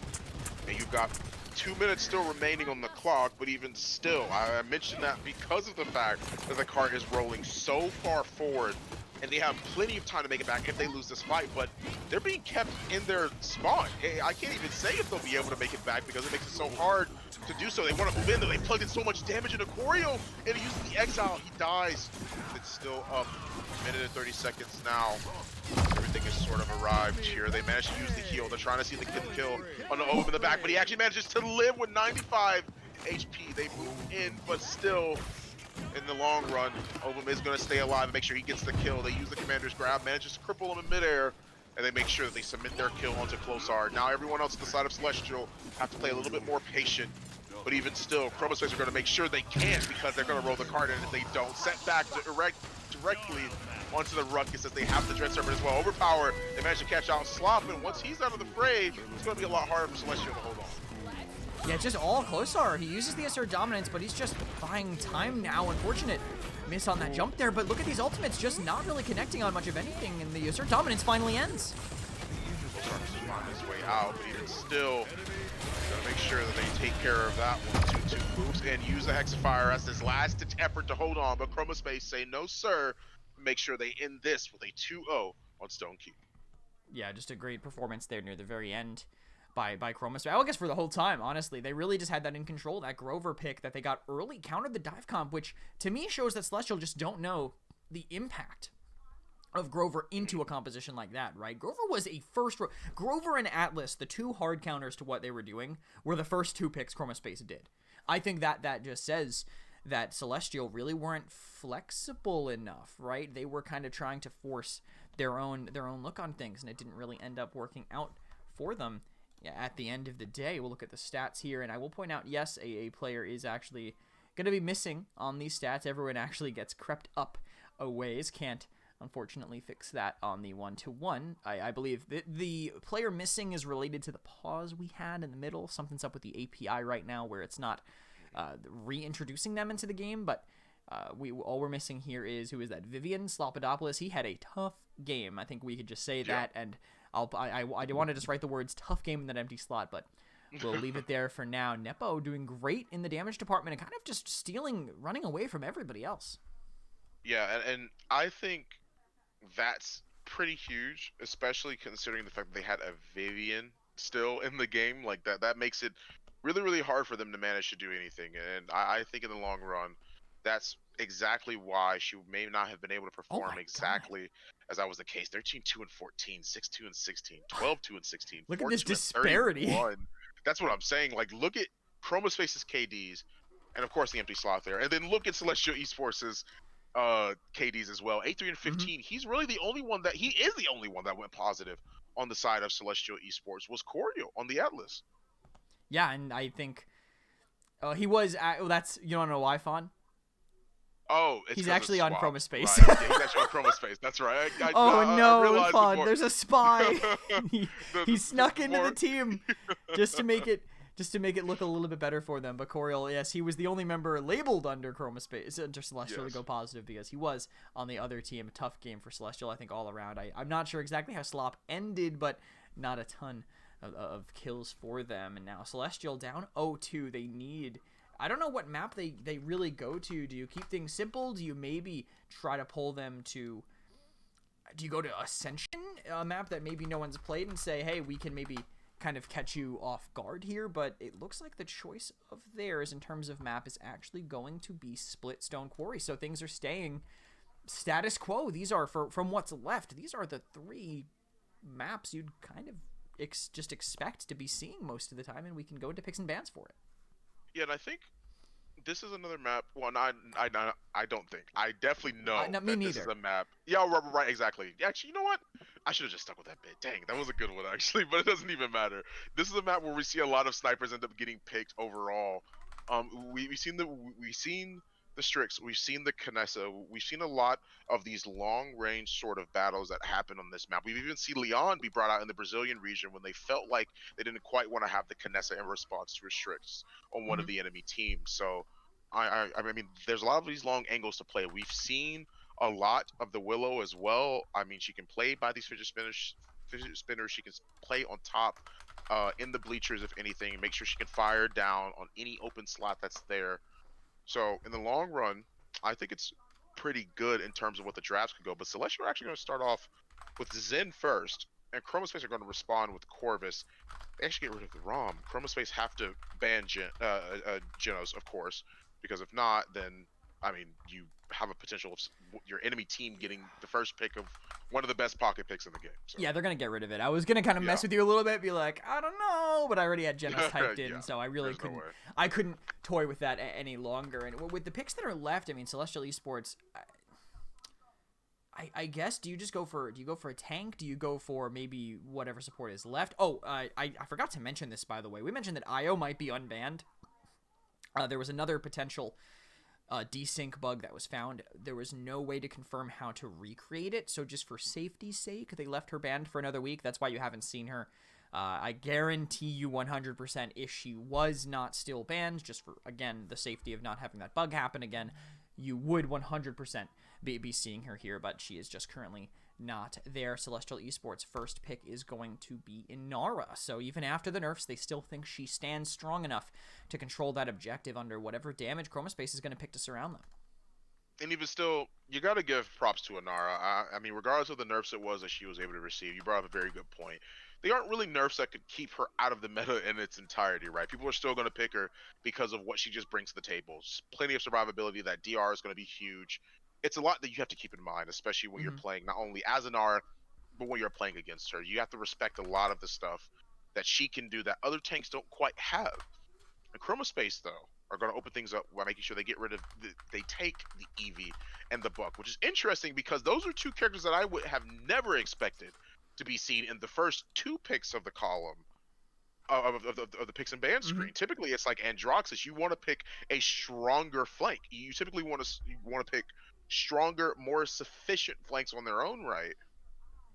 And you've got 2 minutes still remaining on the clock, but even still, I mentioned that because of the fact that the cart is rolling so far forward, and they have plenty of time to make it back if they lose this fight, but they're being kept in their spawn. I can't even say if they'll be able to make it back because it makes it so hard to do so. They want to move in, they plugged in so much damage into Corio, and he uses the exile, he dies. It's still up, minute and 30 seconds now. Everything has sort of arrived here. They managed to use the heal. They're trying to see the kill on the Ovum in the back, but he actually manages to live with 95 HP. They move in, but still, in the long run, Ovum is going to stay alive and make sure he gets the kill. They use the Commander's grab, manages to cripple him in midair, and they make sure that they submit their kill onto Closar. Now everyone else on the side of Celestial have to play a little bit more patient, but even still, Chromaspace are going to make sure they can't because they're going to roll the card in if they don't. Set back directly onto the Ruckus as they have the Dread Serpent as well. Overpower, they manage to catch out Slop, and once he's out of the fray, it's going to be a lot harder for Celestial to hold on. Yeah, just all Closar. He uses the Assert Dominance, but he's just buying time now. Unfortunate miss on that jump there, but look at these ultimates just not really connecting on much of anything, and the Assert dominance finally ends. Starting to find his way out, but even still, gotta make sure that they take care of that one. 2-2 moves and use the Hexifier as his last ditch effort to hold on, but Chromaspace say no sir, make sure they end this with a 2-0 on Stone Keep. Yeah, just a great performance there near the very end by Chromaspace. I guess for the whole time, honestly. They really just had that in control. That Grover pick that they got early countered the dive comp, which to me shows that Celestial just don't know the impact of Grover into a composition like that, right? Grover was a Grover and Atlas, the two hard counters to what they were doing, were the first two picks Chromaspace did. I think that just says that Celestial really weren't flexible enough, right? They were kind of trying to force their own look on things, and it didn't really end up working out for them. Yeah, at the end of the day, we'll look at the stats here, and I will point out, yes, a player is actually going to be missing on these stats. Everyone actually gets crept up a ways. Can't, unfortunately, fix that on the 1-to-1. I believe the player missing is related to the pause we had in the middle. Something's up with the API right now where it's not reintroducing them into the game, but all we're missing here is, who is that? Vivian Slopodopoulos. He had a tough game. I think we could just say that, and I want to just write the words tough game in that empty slot, but we'll leave it there for now. Nepo doing great in the damage department and kind of just running away from everybody else. Yeah, and I think that's pretty huge, especially considering the fact that they had a Vivian still in the game. Like that makes it really, really hard for them to manage to do anything. And I think in the long run, that's exactly why she may not have been able to perform exactly as that was the case. 13-2 and 14, 6-2 and 16, 12-2 and 16. Look at this disparity. That's what I'm saying. Like, look at Chromaspace's KDs, and of course the empty slot there. And then look at Celestial Esports' KDs as well. 8-3 and 15. He's really the only one that went positive on the side of Celestial Esports was Corio on the Atlas. Yeah, and I think he was. That's, you don't know why, Fawn? Oh, he's actually on Chromaspace. Right. Yeah, he's actually on Chromaspace. That's right. No, Fawn, there's a spy. he snuck into the team just to make it look a little bit better for them. But Coriel, yes, he was the only member labeled under Chromaspace, under Celestial, to go positive because he was on the other team. A tough game for Celestial, I think, all around. I'm not sure exactly how Slop ended, but not a ton of kills for them. And now Celestial down 0-2. They need... I don't know what map they really go to. Do you keep things simple? Do you maybe try to pull them to... Do you go to Ascension, a map that maybe no one's played, and say, hey, we can maybe kind of catch you off guard here? But it looks like the choice of theirs in terms of map is actually going to be Split Stone Quarry. So things are staying status quo. These are, from what's left, these are the three maps you'd kind of just expect to be seeing most of the time, and we can go into picks and bans for it. Yeah, and I think this is another map. Well, I don't think. I definitely know me neither. This is a map. Yeah, right, exactly. Actually, you know what? I should have just stuck with that bit. Dang, that was a good one, actually, but it doesn't even matter. This is a map where we see a lot of snipers end up getting picked overall. We've seen the Strix, we've seen the Canessa, we've seen a lot of these long-range sort of battles that happen on this map. We've even seen Leon be brought out in the Brazilian region when they felt like they didn't quite want to have the Canessa in response to a Strix on one of the enemy teams. So, I mean, there's a lot of these long angles to play. We've seen a lot of the Willow as well. I mean, she can play by these fidget spinners. She can play on top in the bleachers, if anything, and make sure she can fire down on any open slot that's there. So in the long run, I think it's pretty good in terms of what the drafts could go. But Celestial are actually going to start off with Zen first, and Chromaspace are going to respond with Corvus. They actually get rid of the ROM. Chromaspace have to ban Genos, of course, because if not, then, I mean, you have a potential of your enemy team getting the first pick of one of the best pocket picks in the game. So. Yeah, they're going to get rid of it. I was going to kind of mess with you a little bit, be like, I don't know, but I already had Genos typed in, so I really couldn't toy with that any longer. And with the picks that are left, I mean, Celestial Esports, I guess, do you go for a tank? Do you go for maybe whatever support is left? Oh, I forgot to mention this, by the way. We mentioned that IO might be unbanned. There was another potential desync bug that was found. There was no way to confirm how to recreate it, so just for safety's sake, they left her banned for another week. That's why you haven't seen her. I guarantee you 100% if she was not still banned, just for, again, the safety of not having that bug happen again, you would 100% be seeing her here, but she is just currently not there. Celestial Esports' first pick is going to be Inara. So even after the nerfs, they still think she stands strong enough to control that objective under whatever damage Chromaspace is going to pick to surround them. And even still, you got to give props to Inara. I mean, regardless of the nerfs it was that she was able to receive, you brought up a very good point. They aren't really nerfs that could keep her out of the meta in its entirety, right? People are still going to pick her because of what she just brings to the table. Plenty of survivability. That DR is going to be huge. It's a lot that you have to keep in mind, especially when you're playing not only as Inara, but when you're playing against her. You have to respect a lot of the stuff that she can do that other tanks don't quite have. And Chromaspace, though, are going to open things up by making sure they get rid of they take the Eevee and the Buck, which is interesting because those are two characters that I would have never expected to be seen in the first two picks of the column of the picks and ban screen. Typically, it's like Androxus. You want to pick a stronger flank. You typically want to pick stronger, more sufficient flanks on their own right,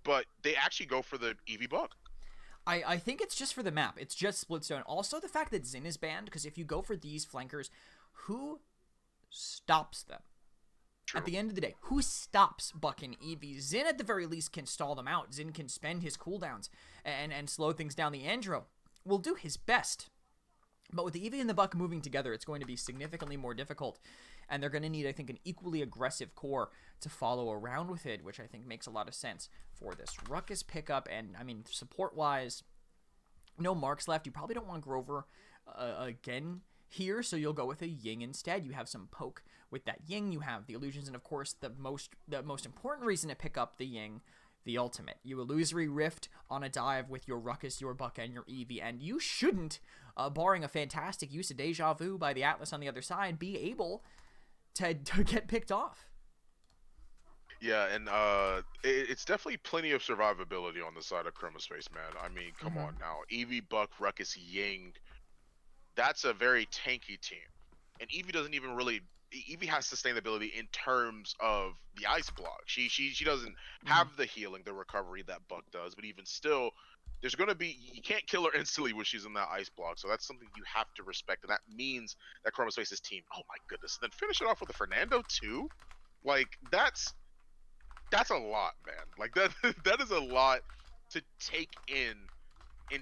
but they actually go for the Eevee Buck. I think it's just for the map. It's just Splitstone. Also, the fact that Xin is banned, because if you go for these flankers, who stops them? True. At the end of the day, who stops Buck and Eevee? Xin, at the very least, can stall them out. Xin can spend his cooldowns and slow things down. The Andro will do his best. But with the Eevee and the Buck moving together, it's going to be significantly more difficult. And they're going to need, I think, an equally aggressive core to follow around with it, which I think makes a lot of sense for this Ruckus pickup. And, I mean, support-wise, no marks left. You probably don't want Grover again here, so you'll go with a Ying instead. You have some poke with that Ying. You have the illusions, and, of course, the most important reason to pick up the Ying, the ultimate. You Illusory Rift on a dive with your Ruckus, your Buck, and your Eevee, and you shouldn't, barring a fantastic use of Deja Vu by the Atlas on the other side, be able to get picked off. Yeah, and it's definitely plenty of survivability on the side of Chromaspace, man. I mean, come on now. Eevee, Buck, Ruckus, Ying. That's a very tanky team. And Eevee doesn't even really... Eevee has sustainability in terms of the ice block. She doesn't have the healing, the recovery that Buck does, but even still, there's going to be... You can't kill her instantly when she's in that ice block, so that's something you have to respect, and that means that Chromaspace's team... Oh my goodness. And then finish it off with a Fernando, too? Like, that's a lot, man. Like, that is a lot to take in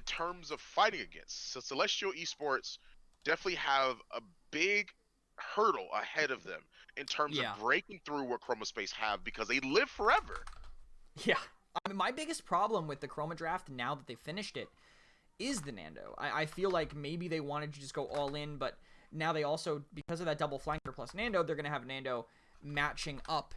terms of fighting against. So Celestial Esports definitely have a big hurdle ahead of them in terms of breaking through what Chromaspace have, because they live forever. Yeah. I mean, my biggest problem with the Chroma draft, now that they finished it, is the Nando. I feel like maybe they wanted to just go all in, but now they also, because of that double flanker plus Nando, they're going to have Nando matching up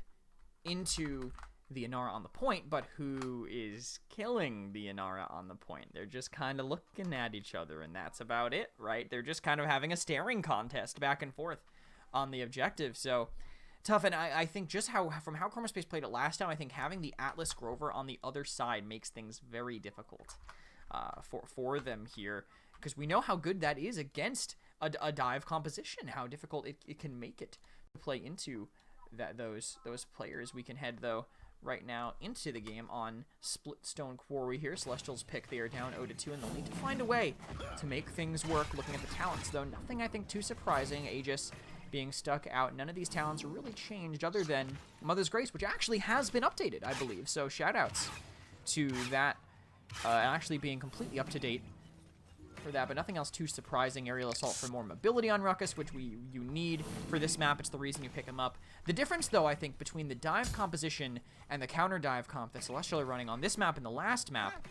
into the Inara on the point, but who is killing the Inara on the point? They're just kind of looking at each other, and that's about it, right? They're just kind of having a staring contest back and forth on the objective, so tough. And I think just from how Chromaspace played it last time, I think having the Atlas Grover on the other side makes things very difficult for them here, because we know how good that is against a dive composition, how difficult it can make it to play into those players. We can head, though, right now into the game on Splitstone Quarry here. Celestials pick, they are down 0-2, and they'll need to find a way to make things work. Looking at the talents, though, nothing I think too surprising. Aegis being stuck out. None of these talents are really changed other than Mother's Grace, which actually has been updated, I believe. So shoutouts to that actually being completely up to date for that, but nothing else too surprising. Aerial Assault for more mobility on Ruckus, which you need for this map. It's the reason you pick him up. The difference, though, I think, between the dive composition and the counter dive comp that Celestial are running on this map and the last map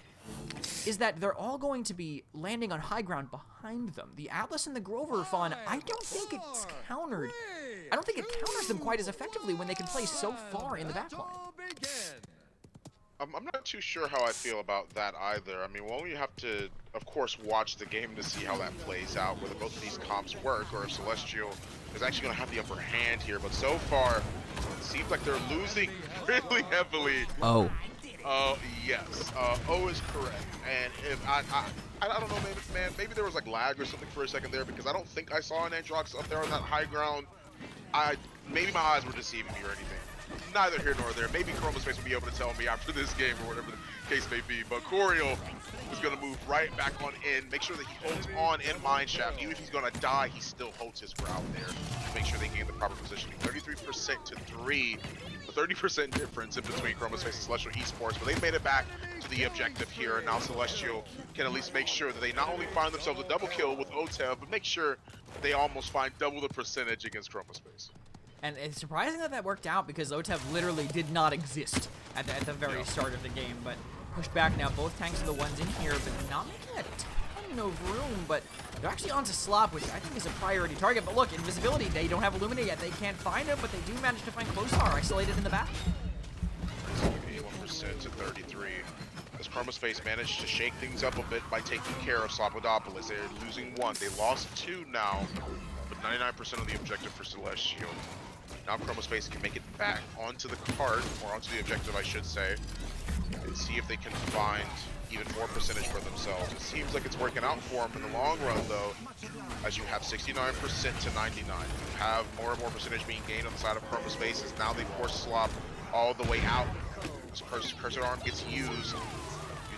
is that they're all going to be landing on high ground behind them. The Atlas and the Grover Fawn, I don't think it's countered. I don't think it counters them quite as effectively when they can play so far in the backline. I'm not too sure how I feel about that either. I mean, well, you have to, of course, watch the game to see how that plays out, whether both of these comps work or if Celestial is actually going to have the upper hand here. But so far, it seems like they're losing really heavily. Oh. Yes. O is correct. And if I don't know, maybe there was like lag or something for a second there, because I don't think I saw an Androx up there on that high ground. Maybe my eyes were deceiving me or anything. neither here nor there. Maybe Chromaspace will be able to tell me after this game or whatever the case may be. But Coriel is going to move right back on in, make sure that he holds on in Mineshaft. Even if he's going to die, he still holds his ground there to make sure they gain the proper positioning. 33% to 3, a 30% difference in between Chromaspace and Celestial Esports, but they made it back to the objective here, and now Celestial can at least make sure that they not only find themselves a double kill with OTEV, but make sure they almost find double the percentage against Chromaspace. And it's surprising that that worked out because OTEV literally did not exist at the very start of the game, but pushed back now. Both tanks are the ones in here, but not making a ton of room, but they're actually onto Slop, which I think is a priority target. But look, invisibility, they don't have Illumina yet. They can't find him, but they do manage to find Closar isolated in the back. 81% to 33. As Chromaspace managed to shake things up a bit by taking care of Slopodopoulos. They're losing 1. They lost 2 now, but 99% of the objective for Celestial. Now Chromaspace can make it back onto the cart, or onto the objective I should say, and see if they can find even more percentage for themselves. It seems like it's working out for them in the long run though, as you have 69% to 99. You have more and more percentage being gained on the side of Chromaspace as now they force Slop all the way out. As Cursed Arm gets used,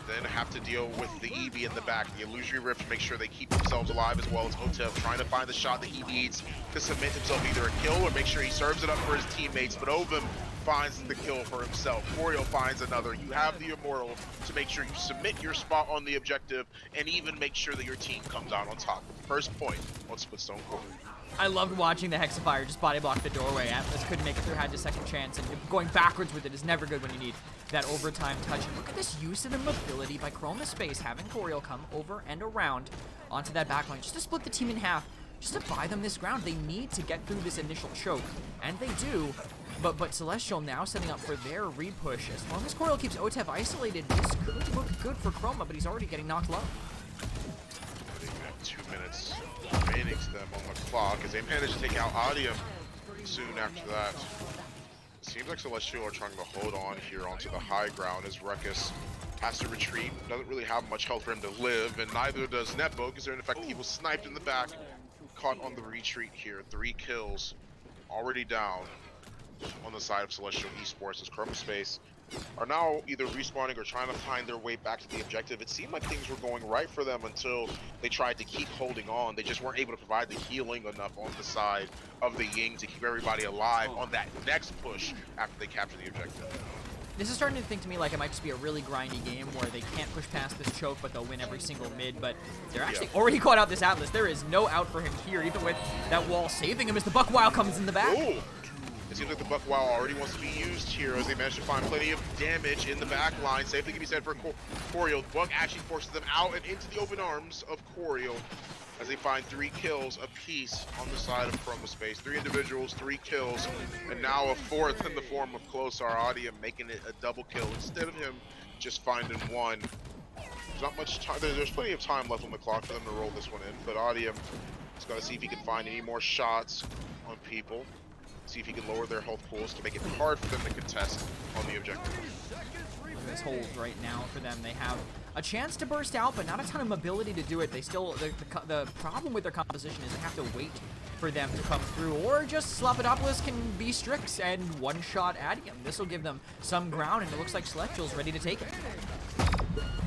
then have to deal with the EB in the back, the Illusory Rift, to make sure they keep themselves alive, as well as OTEV trying to find the shot that he needs to cement himself either a kill or make sure he serves it up for his teammates. But Ovim finds the kill for himself. Coriel finds another. You have the Immortal to make sure you submit your spot on the objective and even make sure that your team comes out on top. First point on Splitstone Quarter. I loved watching the Hexifier just body block the doorway. Atlas couldn't make it through, had a second chance, and going backwards with it is never good when you need that overtime touch. And look at this use of the mobility by Chromaspace, having Coriel come over and around onto that backline just to split the team in half, just to buy them this ground. They need to get through this initial choke, and they do. But Celestial now setting up for their repush. As long as Coriel keeps OTEV isolated, this could look good for Chroma, but he's already getting knocked low. 2 minutes remaining to them on the clock as they manage to take out Adium soon after that. It seems like Celestial are trying to hold on here onto the high ground as Ruckus has to retreat. Doesn't really have much health for him to live, and neither does Netbo, because in fact he was sniped in the back, caught on the retreat here. 3 kills already down on the side of Celestial Esports as Chromaspace are now either respawning or trying to find their way back to the objective. It seemed like things were going right for them until they tried to keep holding on. They just weren't able to provide the healing enough on the side of the Ying to keep everybody alive on that next push after they capture the objective. This is starting to think to me like it might just be a really grindy game where they can't push past this choke, but they'll win every single mid. But they're actually already caught out this Atlas. There is no out for him here, even with that wall saving him as the Buckwild comes in the back. Ooh. It seems like the Buckwild already wants to be used here as they manage to find plenty of damage in the back line. Same thing can be said for Coriel. Buck actually forces them out and into the open arms of Coriel as they find 3 kills apiece on the side of Chromaspace. 3 individuals, 3 kills, and now a 4th in the form of Closar Adium, making it a double kill instead of him just finding 1. There's not much time. There's plenty of time left on the clock for them to roll this one in, but Adium is going to see if he can find any more shots on people. See if he can lower their health pools to make it hard for them to contest on the objective. Look at this hold right now for them. They have a chance to burst out, but not a ton of mobility to do it. They still, the problem with their composition is they have to wait for them to come through, or just Slopodopoulos can be Strix and one-shot Adium. This will give them some ground, and it looks like Celestial's ready to take it.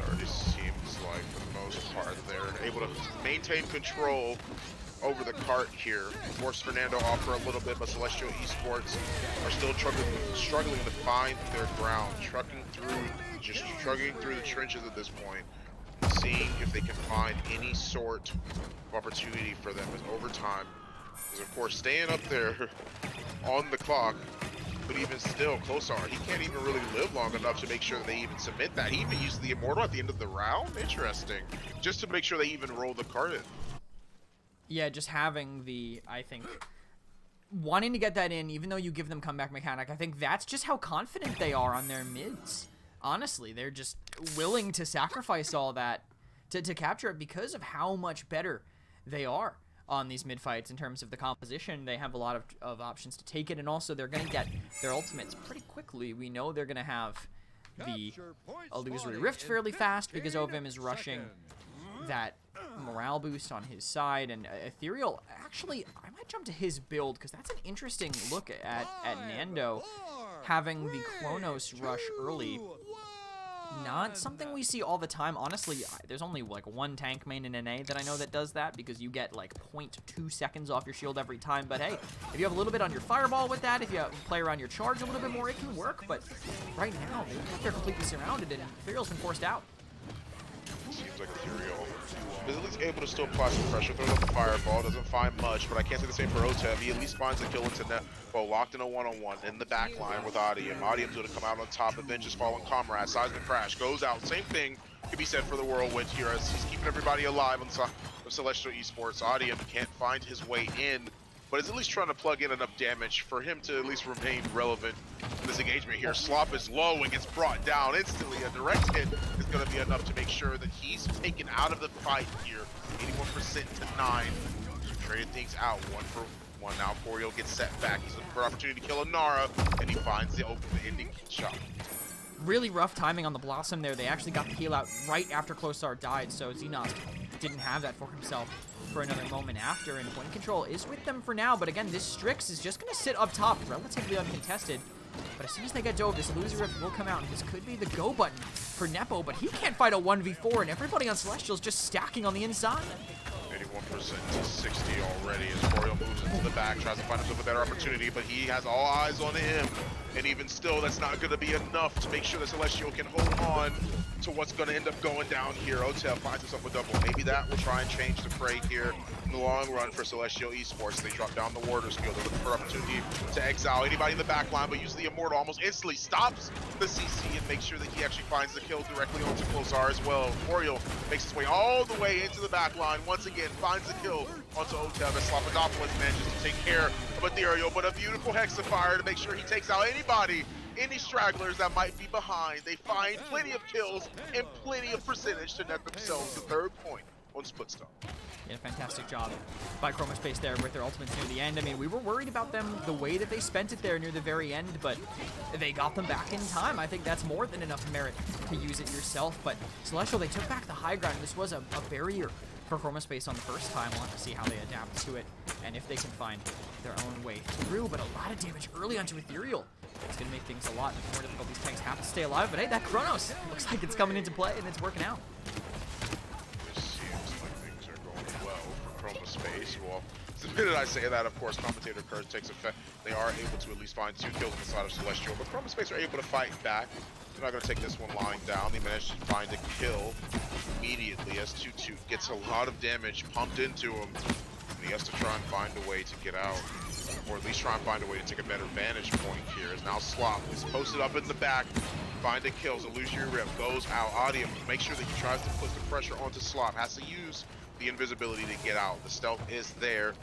Already seems like, for the most part, they're able to maintain control over the cart here. Force Fernando off for a little bit, but Celestial Esports are still struggling to find their ground, trugging through the trenches at this point, seeing if they can find any sort of opportunity for them as overtime is of course staying up there on the clock. But even still, Closar, he can't even really live long enough to make sure that they even submit that. He even used the Immortal at the end of the round. Interesting. Just to make sure they even roll the cart in. Yeah, just having the, I think, wanting to get that in, even though you give them comeback mechanic, I think that's just how confident they are on their mids. Honestly, they're just willing to sacrifice all that to capture it because of how much better they are on these mid fights in terms of the composition. They have a lot of options to take it, and also they're going to get their ultimates pretty quickly. We know they're going to have the Illusory Rift fairly fast because Ovim is rushing that morale boost on his side, and Ethereal, actually, I might jump to his build because that's an interesting look at Nando. having the Chronos rush early. Not something we see all the time. Honestly, there's only like one tank main in NA that I know that does that, because you get like 0.2 seconds off your shield every time. But hey, if you have a little bit on your fireball with that, if you play around your charge a little bit more, it can work. But right now, they're completely surrounded and Ethereal's been forced out. Seems like Ethereal is at least able to still apply some pressure. Throws up the fireball, doesn't find much, but I can't say the same for OTEV. He at least finds a kill into net. Well, locked in a one-on-one in the back line with Audium. Audium's going to come out on top. Avengers falling comrade. Seismic crash goes out. Same thing could be said for the Whirlwind here, as he's keeping everybody alive on the side of Celestial Esports. Audium can't find his way in, but is at least trying to plug in enough damage for him to at least remain relevant in this engagement here. Slop is low and gets brought down instantly. A direct hit is going to be enough to make sure that he's taken out of the fight here. 81% to 9. Traded things out 1 for 1. Now Corio gets set back. He's looking for an opportunity to kill Inara, and he finds the ending shot. Really rough timing on the Blossom there. They actually got the heal out right after Closar died, so Xenos didn't have that for himself for another moment after, and point control is with them for now. But again, this Strix is just going to sit up top, relatively uncontested. But as soon as they get dove, this Illusory Rift will come out, and this could be the go button for Nepo, but he can't fight a 1v4, and everybody on Celestial is just stacking on the inside. 81% to 60 already as Corio moves into the back, tries to find himself a better opportunity, but he has all eyes on him. And even still, that's not going to be enough to make sure that Celestial can hold on to what's going to end up going down here. Otel finds himself a double. Maybe that will try and change the fray here in the long run for Celestial Esports. They drop down the Warder's field. They're looking for opportunity to exile anybody in the back line, but use the Immortal almost instantly stops the CC and makes sure that he actually finds the kill directly onto Closar as well. Oriel makes his way all the way into the back line. Once again, finds the kill onto Otev as Slopodopolis manages to take care of Ethereal, but a beautiful Hexafire to make sure he takes out anybody, any stragglers that might be behind. They find plenty of kills and plenty of percentage to net themselves the 3rd point on Split Stop. Yeah, fantastic job by Chromaspace there with their ultimates near the end. I mean, we were worried about them the way that they spent it there near the very end, but they got them back in time. I think that's more than enough merit to use it yourself. But Celestial, they took back the high ground. This was a barrier for Chromaspace on the first time. We'll have to see how they adapt to it and if they can find their own way through. But a lot of damage early onto Ethereal. It's going to make things a lot more difficult. These tanks have to stay alive, but hey, that Chronos looks like it's coming into play and it's working out. Chromaspace. Well, the minute I say that, of course, Commentator Curse takes effect. They are able to at least find 2 kills on the side of Celestial, but Chromaspace are able to fight back. They're not going to take this one lying down. They managed to find a kill immediately as Toot gets a lot of damage pumped into him. And he has to try and find a way to get out, or at least try and find a way to take a better vantage point here. As now Slop is posted up in the back, find a kill. Illusory Rift goes out. Audium, make sure that he tries to put the pressure onto Slop. Has to use the invisibility to get out. The stealth is there,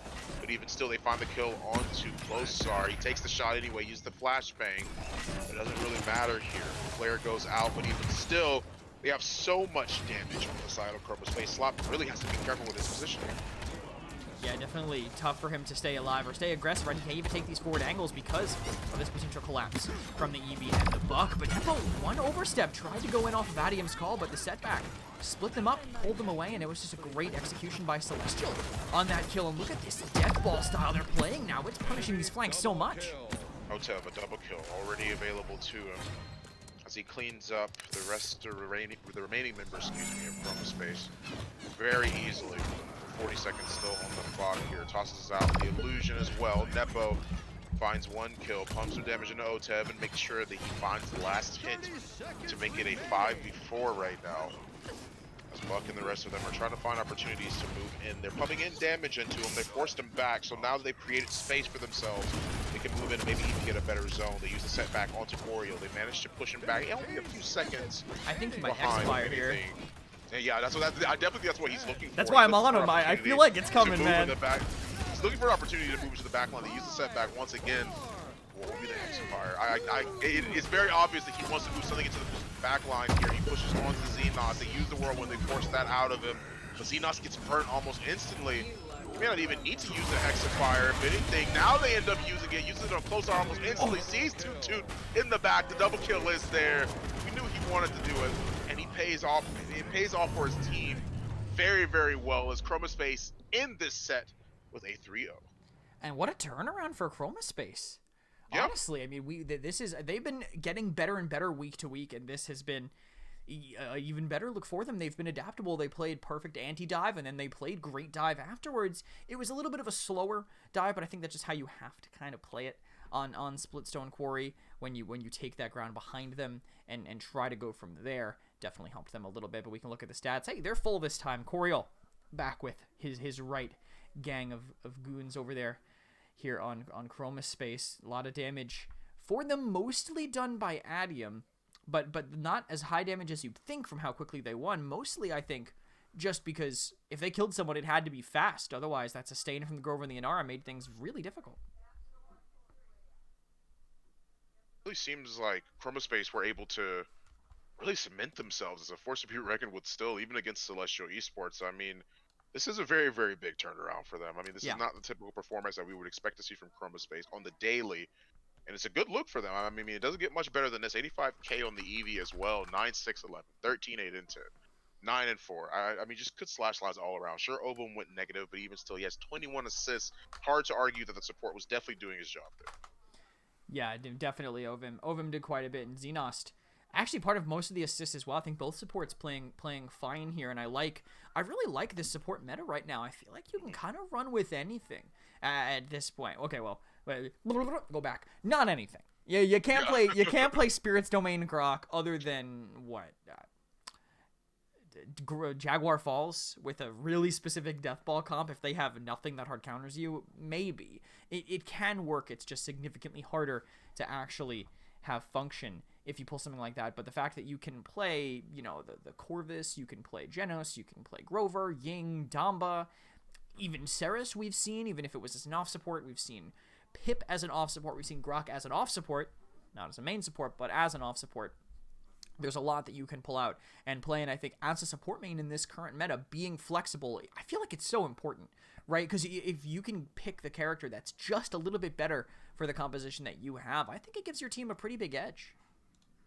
but even still they find the kill onto Closar. He takes the shot anyway, uses the flashbang. It doesn't really matter here. The flare goes out, but even still, they have so much damage on the side of Chromaspace. Slop really has to be careful with his positioning. Yeah, definitely tough for him to stay alive or stay aggressive, right? He can't even take these forward angles because of this potential collapse from the EV and the Buck. But Nepo, one overstep, tried to go in off of Adium's call, but the setback split them up, pulled them away, and it was just a great execution by Celestial on that kill. And look at this death ball style they're playing now. It's punishing these flanks so much. Otev, a double kill already available to him as he cleans up the remaining members, of Chromaspace very easily. 40 seconds still on the clock here. Tosses out the illusion as well. Nepo finds 1 kill, pumps some damage into Otev, and makes sure that he finds the last hit to make it a 5v4 right now. As Buck and the rest of them are trying to find opportunities to move in. They're pumping in damage into him. They forced him back, so now that they've created space for themselves, they can move in and maybe even get a better zone. They use the setback onto Oriel. They managed to push him back only a few seconds. I think he might X-Fire here. Yeah, that's what I definitely that's what he's looking for. That's why I'm on him. I feel like it's coming, man. He's looking for an opportunity to move to the back line. They use the setback once again. What will be the Hexafire? It's very obvious that he wants to move something into the back line here. He pushes onto Xenos. They use the Whirlwind. They force that out of him. But Xenos gets burnt almost instantly. He may not even need to use the Hexafire. If anything, now they end up using it. Uses it on Closar almost instantly. Sees Toot in the back. The double kill is there. We knew he wanted to do it. And he pays off. It pays off for his team very, very well as Chromaspace in this set with a 3-0. And what a turnaround for Chromaspace. Yeah, Honestly, I mean, this is they've been getting better and better week to week, and this has been even better look for them. They've been adaptable. They played perfect anti-dive, and then they played great dive afterwards. It was a little bit of a slower dive, but I think that's just how you have to kind of play it on Splitstone Quarry when you take that ground behind them and try to go from there. Definitely helped them a little bit, but we can look at the stats. Hey, they're full this time. Coriol back with his right gang of goons over there here on Chromaspace. A lot of damage for them, mostly done by Adium, but not as high damage as you'd think from how quickly they won. Mostly, I think, just because if they killed someone, it had to be fast. Otherwise, that sustain from the Grover and the Inara made things really difficult. really seems like Chromaspace were able to really cement themselves as a force to be reckoned with still, even against Celestial Esports. I mean, this is a very, very big turnaround for them. I mean, this is Yeah. not the typical performance that we would expect to see from Chromaspace on the daily, and it's a good look for them. I mean, it doesn't get much better than this. 85k on the EV as well, 9-6-11, 13-8 into 9-4. I mean, just good slash lives all around. Sure, Obum went negative, but even still, he has 21 assists. Hard to argue that the support was definitely doing his job there. Yeah, definitely Ovim. Ovim did quite a bit, and Xenost actually part of most of the assists as well. I think both supports playing fine here, and I really like this support meta right now. I feel like you can kind of run with anything at this point. Okay, well, go back. Not anything. Yeah, you can't play Spirit's Domain Grok other than what Jaguar Falls with a really specific death ball comp. If they have nothing that hard counters you, maybe it can work. It's just significantly harder to actually have function if you pull something like that. But the fact that you can play, the Corvus, you can play Genos, you can play Grover, Ying, Damba, even Ceres we've seen, even if it was as an off support, we've seen Pip as an off support, we've seen Grok as an off support, not as a main support, but as an off support. There's a lot that you can pull out and play, and I think as a support main in this current meta, being flexible, I feel like it's so important, right? Because if you can pick the character that's just a little bit better for the composition that you have, I think it gives your team a pretty big edge.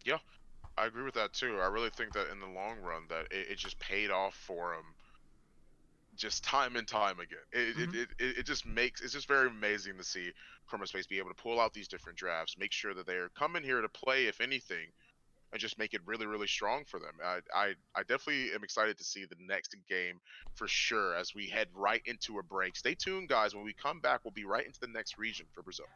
Yeah, I agree with that too. I really think that in the long run that it just paid off for him just time and time again. It just makes it's just very amazing to see Chromaspace be able to pull out these different drafts, make sure that they're coming here to play, if anything, and just make it really, really strong for them. I definitely am excited to see the next game for sure as we head right into a break. Stay tuned, guys. When we come back, we'll be right into the next region for Brazil.